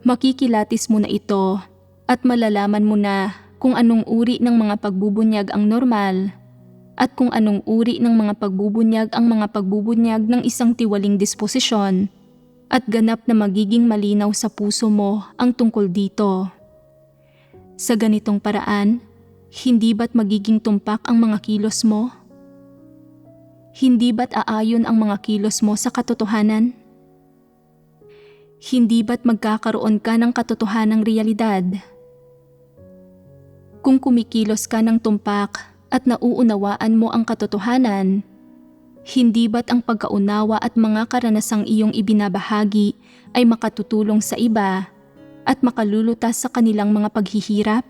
makikilatis mo na ito at malalaman mo na kung anong uri ng mga pagbubunyag ang normal at kung anong uri ng mga pagbubunyag ang mga pagbubunyag ng isang tiwaling disposisyon at ganap na magiging malinaw sa puso mo ang tungkol dito. Sa ganitong paraan, hindi ba't magiging tumpak ang mga kilos mo? Hindi ba't aayon ang mga kilos mo sa katotohanan? Hindi ba't magkakaroon ka ng katotohanang realidad? Kung kumikilos ka ng tumpak at nauunawaan mo ang katotohanan, hindi ba't ang pagkaunawa at mga karanasang iyong ibinabahagi ay makatutulong sa iba at makalulutas sa kanilang mga paghihirap?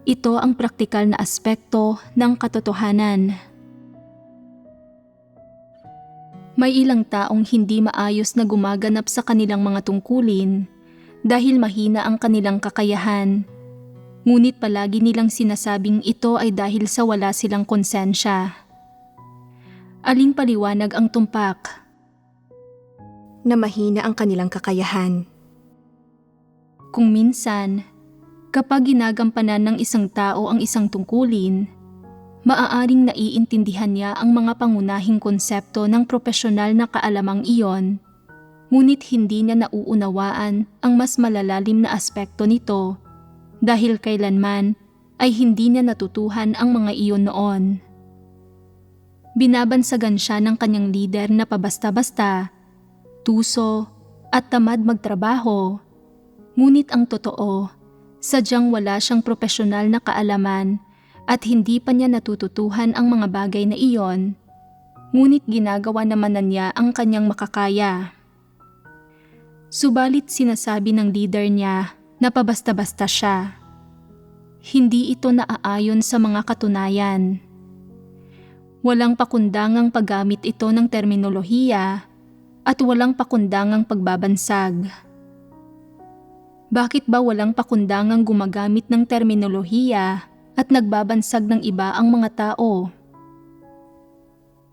Ito ang praktikal na aspekto ng katotohanan. May ilang taong hindi maayos na gumaganap sa kanilang mga tungkulin dahil mahina ang kanilang kakayahan. Ngunit palagi nilang sinasabing ito ay dahil sa wala silang konsensya. Aling paliwanag ang tumpak? Na mahina ang kanilang kakayahan. Kung minsan, kapag ginagampanan ng isang tao ang isang tungkulin, maaaring naiintindihan niya ang mga pangunahing konsepto ng propesyonal na kaalamang iyon, ngunit hindi niya nauunawaan ang mas malalalim na aspekto nito dahil kailanman ay hindi niya natutuhan ang mga iyon noon. Binabansagan siya ng kanyang lider na pabasta-basta, tuso at tamad magtrabaho, ngunit ang totoo, sadyang wala siyang propesyonal na kaalaman at hindi pa niya natututuhan ang mga bagay na iyon, ngunit ginagawa naman na niya ang kanyang makakaya. Subalit sinasabi ng leader niya na pabasta-basta siya. Hindi ito naaayon sa mga katunayan. Walang pakundangang paggamit ito ng terminolohiya at walang pakundangang pagbabansag. Bakit ba walang pakundangang gumagamit ng terminolohiya at nagbabansag ng iba ang mga tao?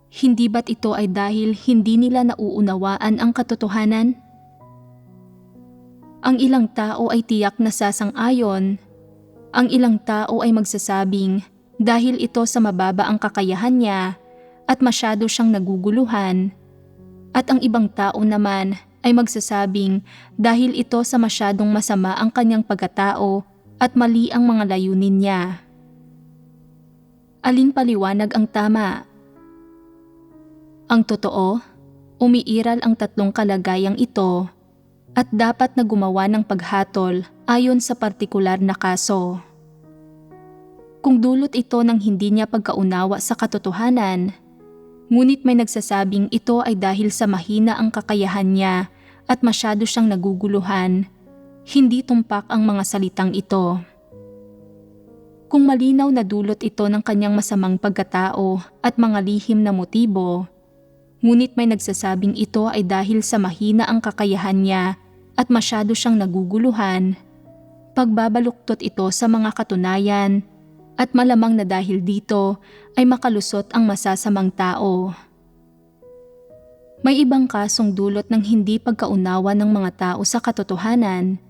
Hindi ba't ito ay dahil hindi nila nauunawaan ang katotohanan? Ang ilang tao ay tiyak na sasang-ayon. Ang ilang tao ay magsasabing dahil ito sa mababa ang kakayahan niya at masyado siyang naguguluhan. At ang ibang tao naman ay magsasabing dahil ito sa masyadong masama ang kanyang pagkatao at mali ang mga layunin niya. Alin paliwanag ang tama? Ang totoo, umiiral ang tatlong kalagayang ito at dapat na gumawa ng paghatol ayon sa partikular na kaso. Kung dulot ito ng hindi niya pagkaunawa sa katotohanan, ngunit may nagsasabing ito ay dahil sa mahina ang kakayahan niya at masyado siyang naguguluhan, hindi tumpak ang mga salitang ito. Kung malinaw na dulot ito ng kanyang masamang pagkatao at mga lihim na motibo, ngunit may nagsasabing ito ay dahil sa mahina ang kakayahan niya at masyado siyang naguguluhan, pagbabaluktot ito sa mga katunayan at malamang na dahil dito ay makalusot ang masasamang tao. May ibang kasong dulot ng hindi pagkaunawa ng mga tao sa katotohanan,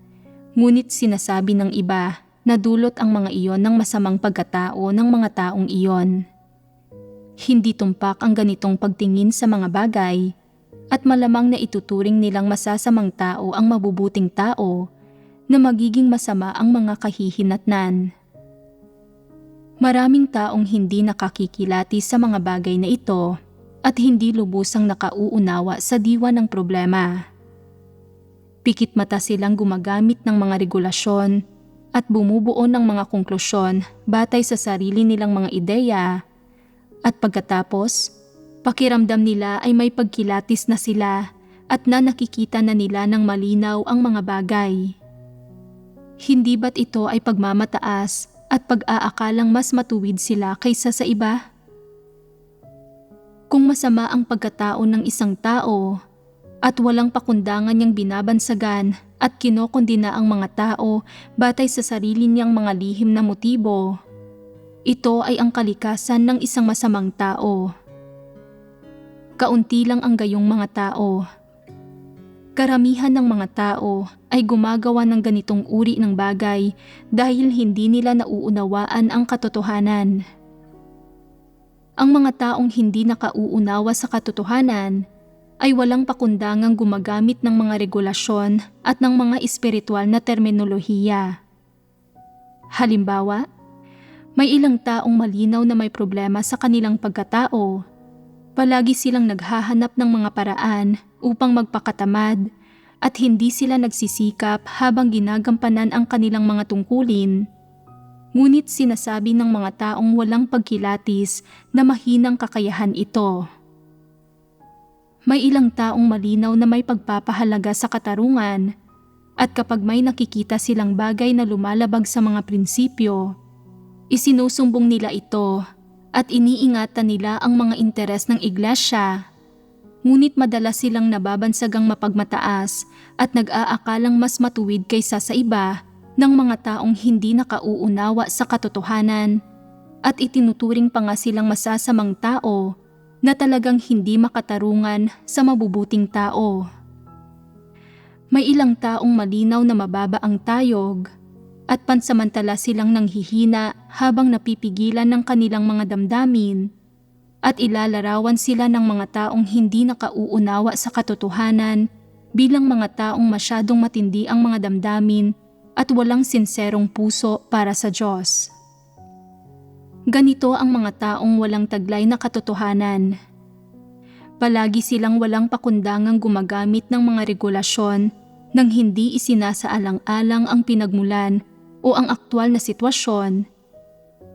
ngunit sinasabi ng iba na dulot ang mga iyon ng masamang pagkatao ng mga taong iyon. Hindi tumpak ang ganitong pagtingin sa mga bagay at malamang na ituturing nilang masasamang tao ang mabubuting tao na magiging masama ang mga kahihinatnan. Maraming taong hindi nakakikilati sa mga bagay na ito at hindi lubusang nakauunawa sa diwa ng problema. Pikit mata silang gumagamit ng mga regulasyon at bumubuo ng mga konklusyon batay sa sarili nilang mga ideya, at pagkatapos, pakiramdam nila ay may pagkilatis na sila at na nakikita na nila ng malinaw ang mga bagay. Hindi ba't ito ay pagmamataas at pag-aakalang mas matuwid sila kaysa sa iba? Kung masama ang pagkatao ng isang tao at walang pakundangan niyang binabansagan at kinokondina ang mga tao batay sa sarili niyang mga lihim na motibo, ito ay ang kalikasan ng isang masamang tao. Kaunti lang ang gayong mga tao. Karamihan ng mga tao ay gumagawa ng ganitong uri ng bagay dahil hindi nila nauunawaan ang katotohanan. Ang mga taong hindi nakauunawa sa katotohanan ay walang pakundangang gumagamit ng mga regulasyon at ng mga espiritual na terminolohiya. Halimbawa, may ilang taong malinaw na may problema sa kanilang pagkatao. Palagi silang naghahanap ng mga paraan upang magpakatamad at hindi sila nagsisikap habang ginagampanan ang kanilang mga tungkulin. Ngunit sinasabi ng mga taong walang pagkilatis na mahinang kakayahan ito. May ilang taong malinaw na may pagpapahalaga sa katarungan at kapag may nakikita silang bagay na lumalabag sa mga prinsipyo, isinusumbong nila ito at iniingatan nila ang mga interes ng iglesia. Ngunit madalas silang nababansagang mapagmataas at nag-aakalang mas matuwid kaysa sa iba ng mga taong hindi nakauunawa sa katotohanan at itinuturing pa nga silang masasamang tao na talagang hindi makatarungan sa mabubuting tao. May ilang taong malinaw na mababa ang tayog at pansamantala silang nanghihina habang napipigilan ng kanilang mga damdamin at ilalarawan sila ng mga taong hindi nakauunawa sa katotohanan bilang mga taong masyadong matindi ang mga damdamin at walang sinserong puso para sa Diyos. Ganito ang mga taong walang taglay na katotohanan. Palagi silang walang pakundangang gumagamit ng mga regulasyon nang hindi isinasaalang-alang ang pinagmulan o ang aktwal na sitwasyon.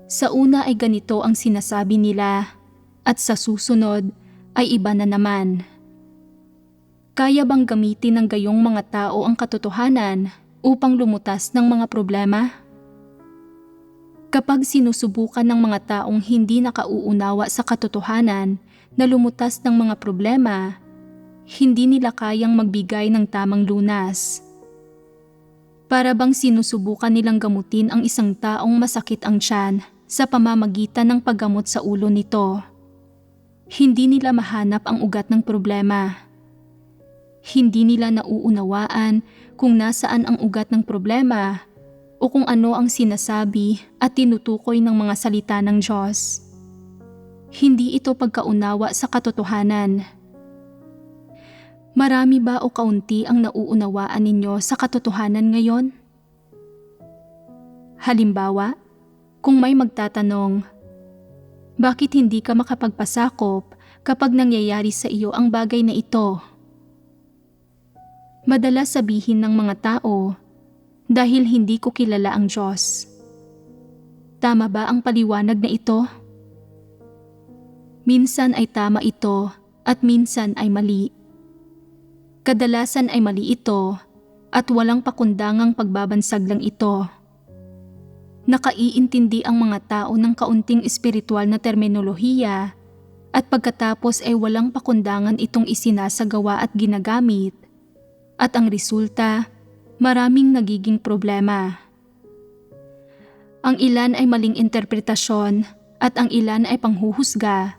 Sa una ay ganito ang sinasabi nila at sa susunod ay iba na naman. Kaya bang gamitin ng gayong mga tao ang katotohanan upang lumutas ng mga problema? Kapag sinusubukan ng mga taong hindi nakauunawa sa katotohanan na lumutas ng mga problema, hindi nila kayang magbigay ng tamang lunas. Para bang sinusubukan nilang gamutin ang isang taong masakit ang tiyan sa pamamagitan ng paggamot sa ulo nito. Hindi nila mahanap ang ugat ng problema. Hindi nila nauunawaan kung nasaan ang ugat ng problema o kung ano ang sinasabi at tinutukoy ng mga salita ng Diyos. Hindi ito pagkaunawa sa katotohanan. Marami ba o kaunti ang nauunawaan ninyo sa katotohanan ngayon? Halimbawa, kung may magtatanong, bakit hindi ka makapagpasakop kapag nangyayari sa iyo ang bagay na ito? Madalas sabihin ng mga tao, dahil hindi ko kilala ang Diyos. Tama ba ang paliwanag na ito? Minsan ay tama ito at minsan ay mali. Kadalasan ay mali ito at walang pakundangang pagbabansag lang ito. Nakaiintindi ang mga tao ng kaunting espiritual na terminolohiya at pagkatapos ay walang pakundangan itong isinasagawa at ginagamit. At ang resulta, maraming nagiging problema. Ang ilan ay maling interpretasyon at ang ilan ay panghuhusga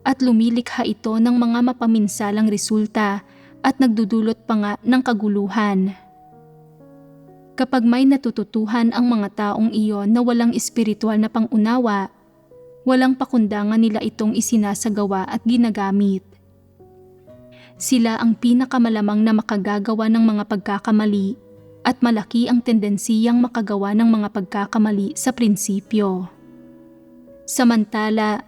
at lumilikha ito ng mga mapaminsalang resulta at nagdudulot pa nga ng kaguluhan. Kapag may natututuhan ang mga taong iyon na walang espiritual na pangunawa, walang pakundangan nila itong isinasagawa at ginagamit. Sila ang pinakamalamang na makagagawa ng mga pagkakamali at malaki ang tendensiyang makagawa ng mga pagkakamali sa prinsipyo. Samantala,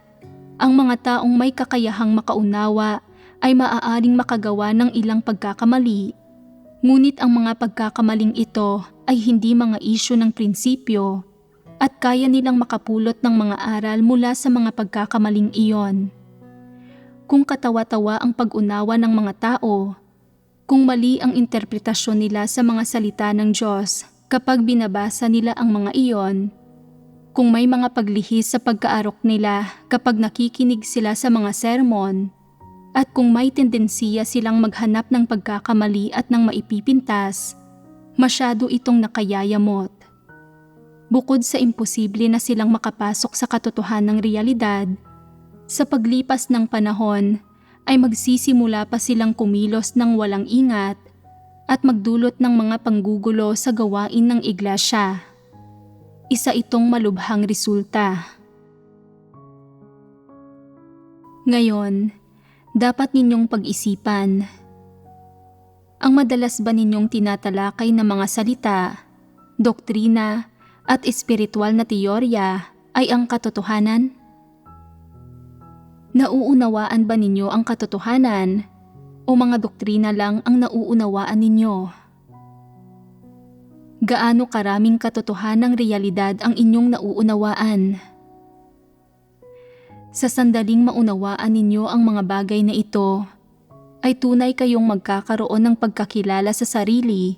ang mga taong may kakayahang makaunawa ay maaaring makagawa ng ilang pagkakamali, ngunit ang mga pagkakamaling ito ay hindi mga isyu ng prinsipyo at kaya nilang makapulot ng mga aral mula sa mga pagkakamaling iyon. Kung katawa-tawa ang pag-unawa ng mga tao, kung mali ang interpretasyon nila sa mga salita ng Diyos kapag binabasa nila ang mga iyon, kung may mga paglihis sa pagkaarok nila kapag nakikinig sila sa mga sermon, at kung may tendensiya silang maghanap ng pagkakamali at ng maipipintas, masyado itong nakayayamot. Bukod sa imposible na silang makapasok sa katotohanang realidad, sa paglipas ng panahon ay magsisimula pa silang kumilos ng walang ingat at magdulot ng mga panggugulo sa gawain ng iglesia. Isa itong malubhang resulta. Ngayon, dapat ninyong pag-isipan. Ang madalas ba ninyong tinatalakay na mga salita, doktrina at espiritual na teorya ay ang katotohanan? Nauunawaan ba ninyo ang katotohanan o mga doktrina lang ang nauunawaan ninyo? Gaano karaming katotohanang realidad ang inyong nauunawaan? Sa sandaling maunawaan ninyo ang mga bagay na ito, ay tunay kayong magkakaroon ng pagkakilala sa sarili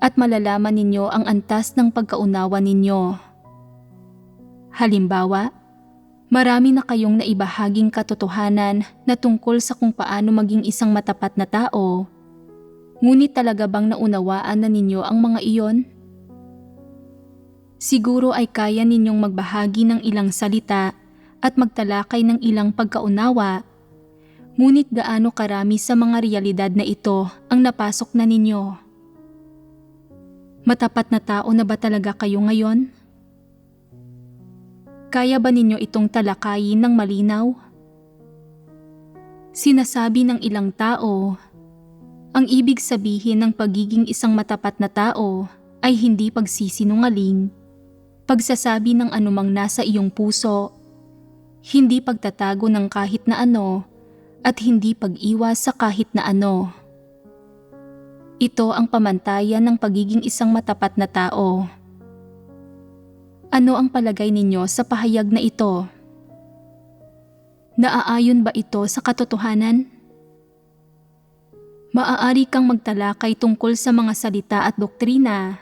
at malalaman ninyo ang antas ng pagkaunawa ninyo. Halimbawa, marami na kayong naibahaging katotohanan na tungkol sa kung paano maging isang matapat na tao, ngunit talaga bang naunawaan na ninyo ang mga iyon? Siguro ay kaya ninyong magbahagi ng ilang salita at magtalakay ng ilang pagkaunawa, ngunit gaano karami sa mga realidad na ito ang napasok na ninyo? Matapat na tao na ba talaga kayo ngayon? Kaya ba ninyo itong talakayin ng malinaw? Sinasabi ng ilang tao, ang ibig sabihin ng pagiging isang matapat na tao ay hindi pagsisinungaling, pagsasabi ng anumang nasa iyong puso, hindi pagtatago ng kahit na ano, at hindi pag-iwas sa kahit na ano. Ito ang pamantayan ng pagiging isang matapat na tao. Ano ang palagay ninyo sa pahayag na ito? Naaayon ba ito sa katotohanan? Maaari kang magtalakay tungkol sa mga salita at doktrina,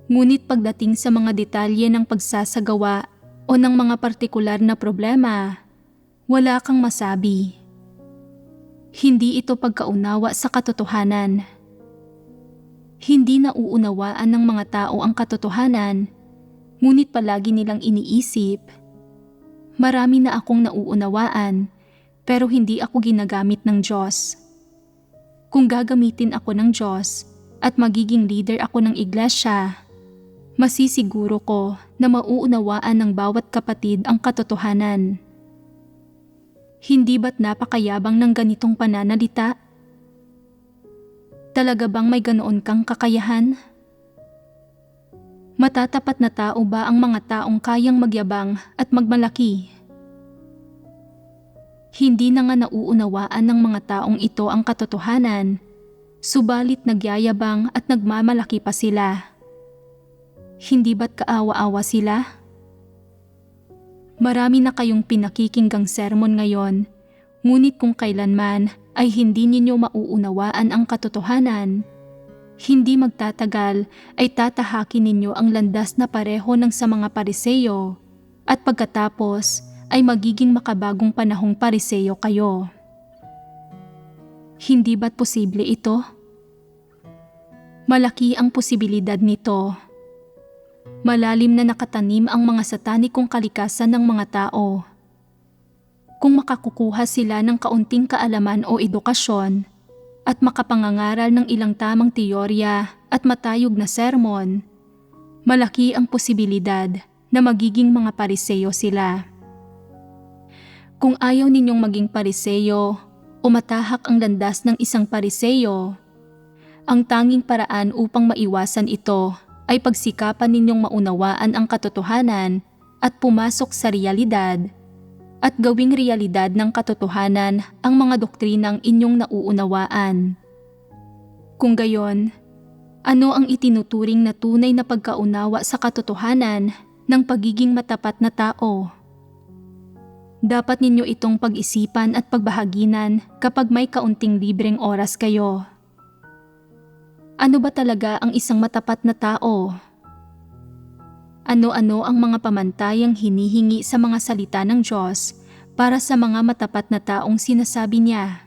ngunit pagdating sa mga detalye ng pagsasagawa o ng mga partikular na problema, wala kang masabi. Hindi ito pagkaunawa sa katotohanan. Hindi nauunawaan ng mga tao ang katotohanan, ngunit palagi nilang iniisip, marami na akong nauunawaan pero hindi ako ginagamit ng Diyos. Kung gagamitin ako ng Diyos, at magiging leader ako ng iglesia, masisiguro ko na mauunawaan ng bawat kapatid ang katotohanan. Hindi ba't napakayabang ng ganitong pananalita? Talaga bang may ganoon kang kakayahan? Matatapat na tao ba ang mga taong kayang magyabang at magmalaki? Hindi na nga nauunawaan ng mga taong ito ang katotohanan, subalit nagyayabang at nagmamalaki pa sila. Hindi ba't kaawa-awa sila? Marami na kayong pinakikinggang sermon ngayon, ngunit kung kailanman ay hindi ninyo mauunawaan ang katotohanan, hindi magtatagal ay tatahakin ninyo ang landas na pareho ng sa mga Pariseyo, at pagkatapos ay magiging makabagong panahong Pariseyo kayo. Hindi ba't posible ito? Malaki ang posibilidad nito. Malalim na nakatanim ang mga satanikong kalikasan ng mga tao. Kung makakukuha sila ng kaunting kaalaman o edukasyon at makapangangaral ng ilang tamang teorya at matayog na sermon, malaki ang posibilidad na magiging mga Pariseyo sila. Kung ayaw ninyong maging Pariseyo o matahak ang landas ng isang Pariseyo, ang tanging paraan upang maiwasan ito ay pagsikapan ninyong maunawaan ang katotohanan at pumasok sa realidad at gawing realidad ng katotohanan ang mga doktrinang inyong nauunawaan. Kung gayon, ano ang itinuturing na tunay na pagkaunawa sa katotohanan ng pagiging matapat na tao? Dapat ninyo itong pag-isipan at pagbahaginan kapag may kaunting libreng oras kayo. Ano ba talaga ang isang matapat na tao? Ano-ano ang mga pamantayang hinihingi sa mga salita ng Diyos para sa mga matapat na taong sinasabi niya?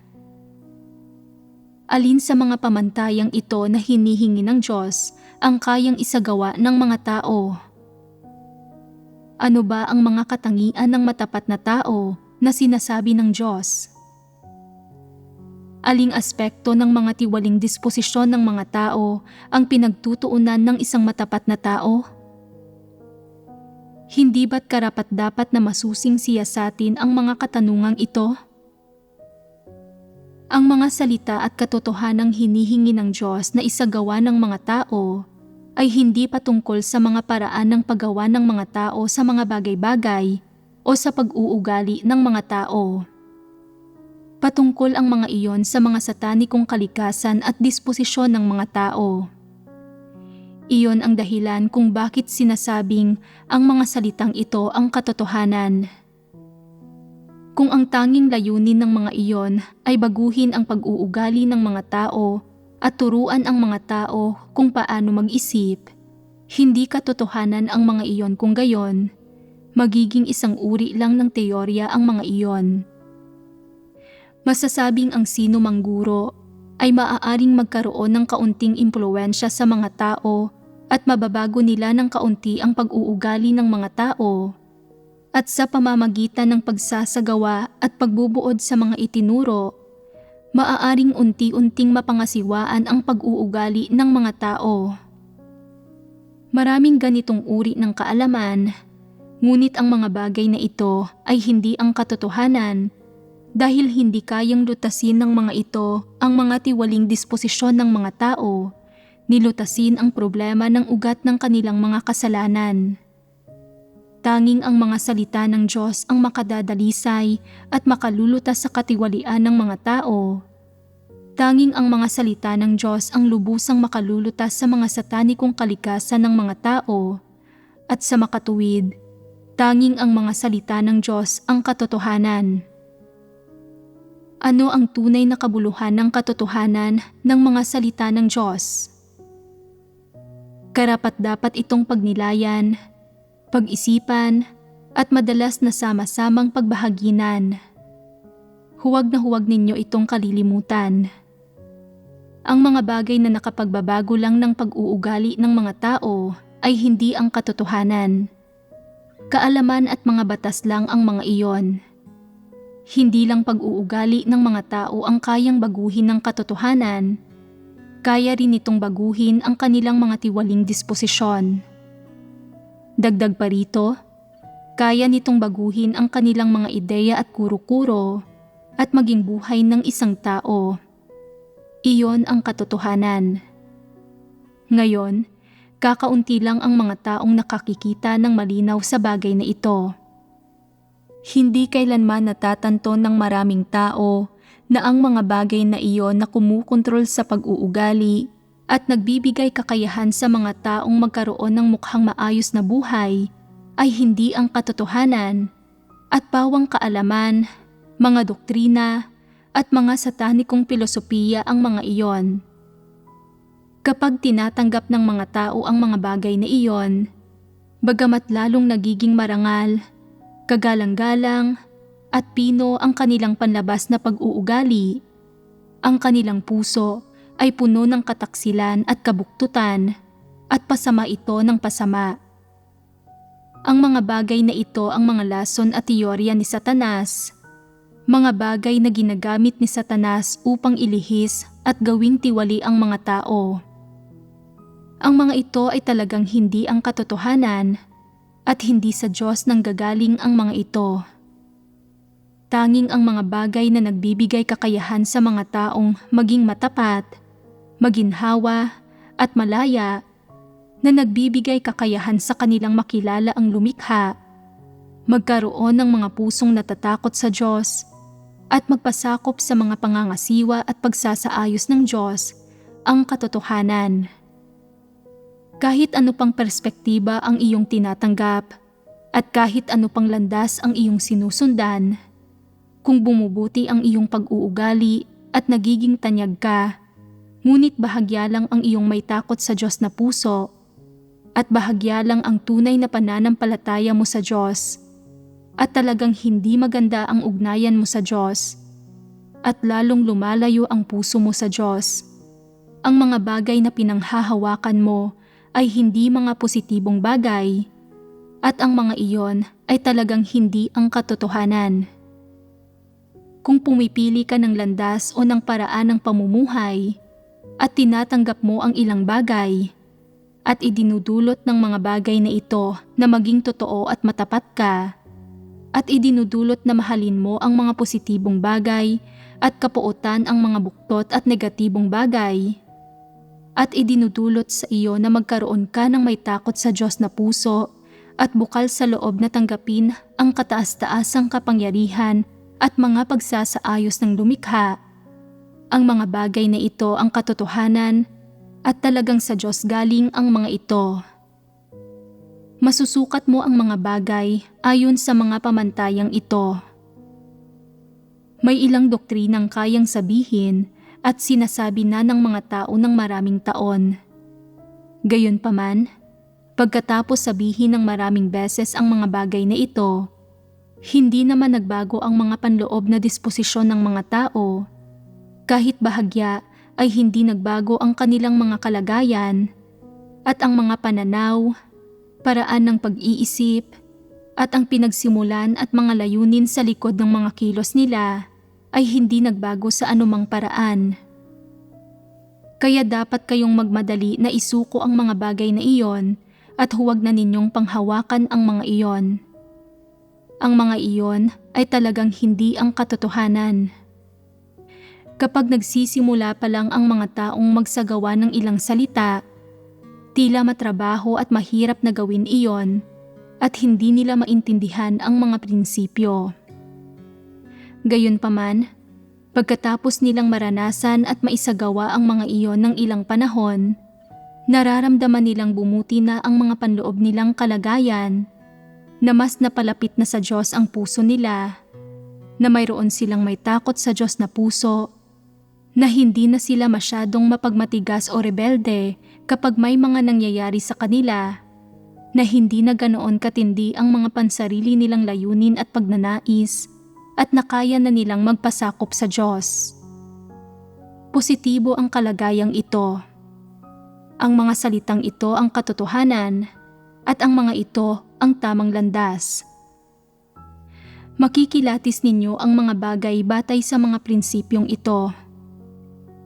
Alin sa mga pamantayang ito na hinihingi ng Diyos ang kayang isagawa ng mga tao? Ano ba ang mga katangian ng matapat na tao na sinasabi ng Diyos? Aling aspekto ng mga tiwaling disposisyon ng mga tao ang pinagtutuunan ng isang matapat na tao? Hindi ba't karapat-dapat na masusing siyasatin ang mga katanungang ito? Ang mga salita at katotohanang hinihingi ng Diyos na isagawa ng mga tao ay hindi patungkol sa mga paraan ng paggawa ng mga tao sa mga bagay-bagay o sa pag-uugali ng mga tao. Patungkol ang mga iyon sa mga satanikong kalikasan at disposisyon ng mga tao. Iyon ang dahilan kung bakit sinasabing ang mga salitang ito ang katotohanan. Kung ang tanging layunin ng mga iyon ay baguhin ang pag-uugali ng mga tao at turuan ang mga tao kung paano mag-isip, hindi katotohanan ang mga iyon kung gayon, magiging isang uri lang ng teorya ang mga iyon. Masasabing ang sino mang guro ay maaaring magkaroon ng kaunting impluwensya sa mga tao at mababago nila ng kaunti ang pag-uugali ng mga tao, at sa pamamagitan ng pagsasagawa at pagbubuod sa mga itinuro, maaaring unti-unting mapangasiwaan ang pag-uugali ng mga tao. Maraming ganitong uri ng kaalaman, ngunit ang mga bagay na ito ay hindi ang katotohanan dahil hindi kayang lutasin ng mga ito ang mga tiwaling disposisyon ng mga tao, nilutasin ang problema ng ugat ng kanilang mga kasalanan. Tanging ang mga salita ng Diyos ang makadadalisay at makalulutas sa katiwalian ng mga tao. Tanging ang mga salita ng Diyos ang lubusang makalulutas sa mga satanikong kalikasan ng mga tao. At sa makatuwid, tanging ang mga salita ng Diyos ang katotohanan. Ano ang tunay na kabuluhan ng katotohanan ng mga salita ng Diyos? Karapat-dapat itong pagnilayan, pag-isipan, at madalas na sama-samang pagbahaginan. Huwag na huwag ninyo itong kalilimutan. Ang mga bagay na nakapagbabago lang ng pag-uugali ng mga tao ay hindi ang katotohanan. Kaalaman at mga batas lang ang mga iyon. Hindi lang pag-uugali ng mga tao ang kayang baguhin ng katotohanan, kaya rin nitong baguhin ang kanilang mga tiwaling disposisyon. Dagdag pa rito, kaya nitong baguhin ang kanilang mga ideya at kuro-kuro at maging buhay ng isang tao. Iyon ang katotohanan. Ngayon, kakaunti lang ang mga taong nakakikita ng malinaw sa bagay na ito. Hindi kailanman natatanto ng maraming tao na ang mga bagay na iyon na kumukontrol sa pag-uugali at nagbibigay kakayahan sa mga taong magkaroon ng mukhang maayos na buhay ay hindi ang katotohanan at pawang kaalaman, mga doktrina at mga satanikong filosofiya ang mga iyon. Kapag tinatanggap ng mga tao ang mga bagay na iyon, bagamat lalong nagiging marangal, kagalang-galang at pino ang kanilang panlabas na pag-uugali, ang kanilang puso ay puno ng kataksilan at kabuktutan at pasama ito ng pasama. Ang mga bagay na ito ang mga lason at teorya ni Satanas, mga bagay na ginagamit ni Satanas upang ilihis at gawing tiwali ang mga tao. Ang mga ito ay talagang hindi ang katotohanan at hindi sa Diyos nanggagaling ang mga ito. Tanging ang mga bagay na nagbibigay kakayahan sa mga taong maging matapat, maginhawa at malaya, na nagbibigay kakayahan sa kanilang makilala ang lumikha, magkaroon ng mga pusong natatakot sa Diyos, at magpasakop sa mga pangangasiwa at pagsasaayos ng Diyos, ang katotohanan. Kahit ano pang perspektiba ang iyong tinatanggap, at kahit ano pang landas ang iyong sinusundan, kung bumubuti ang iyong pag-uugali at nagiging tanyag ka, ngunit bahagya lang ang iyong may takot sa Diyos na puso, at bahagya lang ang tunay na pananampalataya mo sa Diyos, at talagang hindi maganda ang ugnayan mo sa Diyos, at lalong lumalayo ang puso mo sa Diyos, ang mga bagay na pinanghahawakan mo ay hindi mga positibong bagay, at ang mga iyon ay talagang hindi ang katotohanan. Kung pumipili ka ng landas o ng paraan ng pamumuhay, at tinatanggap mo ang ilang bagay, at idinudulot ng mga bagay na ito na maging totoo at matapat ka, at idinudulot na mahalin mo ang mga positibong bagay at kapuotan ang mga buktot at negatibong bagay, at idinudulot sa iyo na magkaroon ka ng may takot sa Diyos na puso at bukal sa loob na tanggapin ang kataas-taasang kapangyarihan at mga pagsasaayos ng lumikha, ang mga bagay na ito ang katotohanan at talagang sa Diyos galing ang mga ito. Masusukat mo ang mga bagay ayon sa mga pamantayang ito. May ilang doktrinang kayang sabihin at sinasabi na ng mga tao ng maraming taon. Gayunpaman, pagkatapos sabihin ng maraming beses ang mga bagay na ito, hindi naman nagbago ang mga panloob na disposisyon ng mga tao. Kahit bahagya ay hindi nagbago ang kanilang mga kalagayan at ang mga pananaw, paraan ng pag-iisip at ang pinagsimulan at mga layunin sa likod ng mga kilos nila ay hindi nagbago sa anumang paraan. Kaya dapat kayong magmadali na isuko ang mga bagay na iyon at huwag na ninyong panghawakan ang mga iyon. Ang mga iyon ay talagang hindi ang katotohanan. Kapag nagsisimula pa lang ang mga taong magsagawa ng ilang salita, tila matrabaho at mahirap na gawin iyon at hindi nila maintindihan ang mga prinsipyo. Gayunpaman, pagkatapos nilang maranasan at maisagawa ang mga iyon ng ilang panahon, nararamdaman nilang bumuti na ang mga panloob nilang kalagayan, na mas napalapit na sa Diyos ang puso nila, na mayroon silang may takot sa Diyos na puso, na hindi na sila masyadong mapagmatigas o rebelde kapag may mga nangyayari sa kanila, na hindi na ganoon katindi ang mga pansarili nilang layunin at pagnanais, at nakaya na nilang magpasakop sa Diyos. Positibo ang kalagayang ito. Ang mga salitang ito ang katotohanan, at ang mga ito ang tamang landas. Makikilatis ninyo ang mga bagay batay sa mga prinsipyong ito.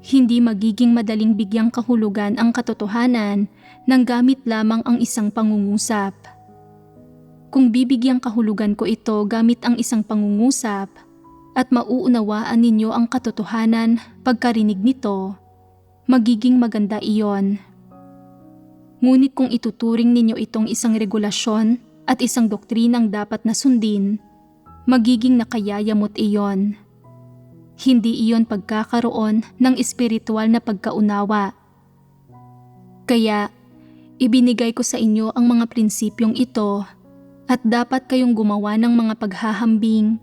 Hindi magiging madaling bigyang kahulugan ang katotohanan nang gamit lamang ang isang pangungusap. Kung bibigyang kahulugan ko ito gamit ang isang pangungusap at mauunawaan ninyo ang katotohanan pagkarinig nito, magiging maganda iyon. Ngunit kung ituturing ninyo itong isang regulasyon at isang doktrinang dapat na sundin, magiging nakayayamot iyon. Hindi iyon pagkakaroon ng espiritual na pagkaunawa. Kaya, ibinigay ko sa inyo ang mga prinsipyong ito at dapat kayong gumawa ng mga paghahambing,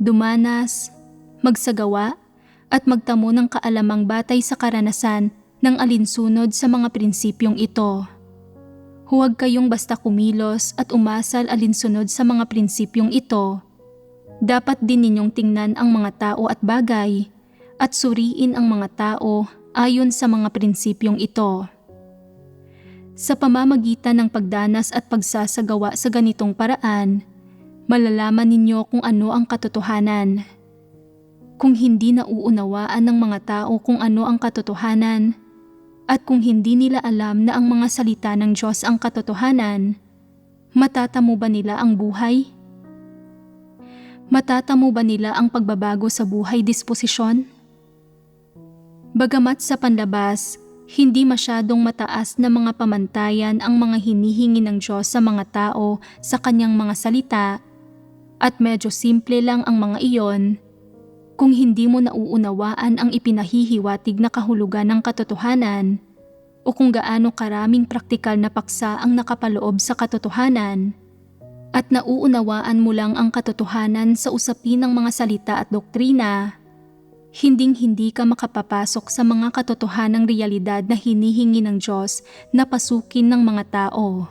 dumanas, magsagawa at magtamo ng kaalamang batay sa karanasan ng alinsunod sa mga prinsipyong ito. Huwag kayong basta kumilos at umasal alinsunod sa mga prinsipyong ito. Dapat din ninyong tingnan ang mga tao at bagay at suriin ang mga tao ayon sa mga prinsipyong ito. Sa pamamagitan ng pagdanas at pagsasagawa sa ganitong paraan, malalaman ninyo kung ano ang katotohanan. Kung hindi nauunawaan ng mga tao kung ano ang katotohanan, at kung hindi nila alam na ang mga salita ng Diyos ang katotohanan, matatamo ba nila ang buhay? Matatamo ba nila ang pagbabago sa buhay disposisyon? Bagamat sa panlabas, hindi masyadong mataas na mga pamantayan ang mga hinihingi ng Diyos sa mga tao sa kanyang mga salita, at medyo simple lang ang mga iyon, kung hindi mo nauunawaan ang ipinahihiwatig na kahulugan ng katotohanan, o kung gaano karaming praktikal na paksa ang nakapaloob sa katotohanan, at nauunawaan mo lang ang katotohanan sa usapin ng mga salita at doktrina, hinding-hindi ka makapapasok sa mga katotohanang realidad na hinihingi ng Diyos na pasukin ng mga tao.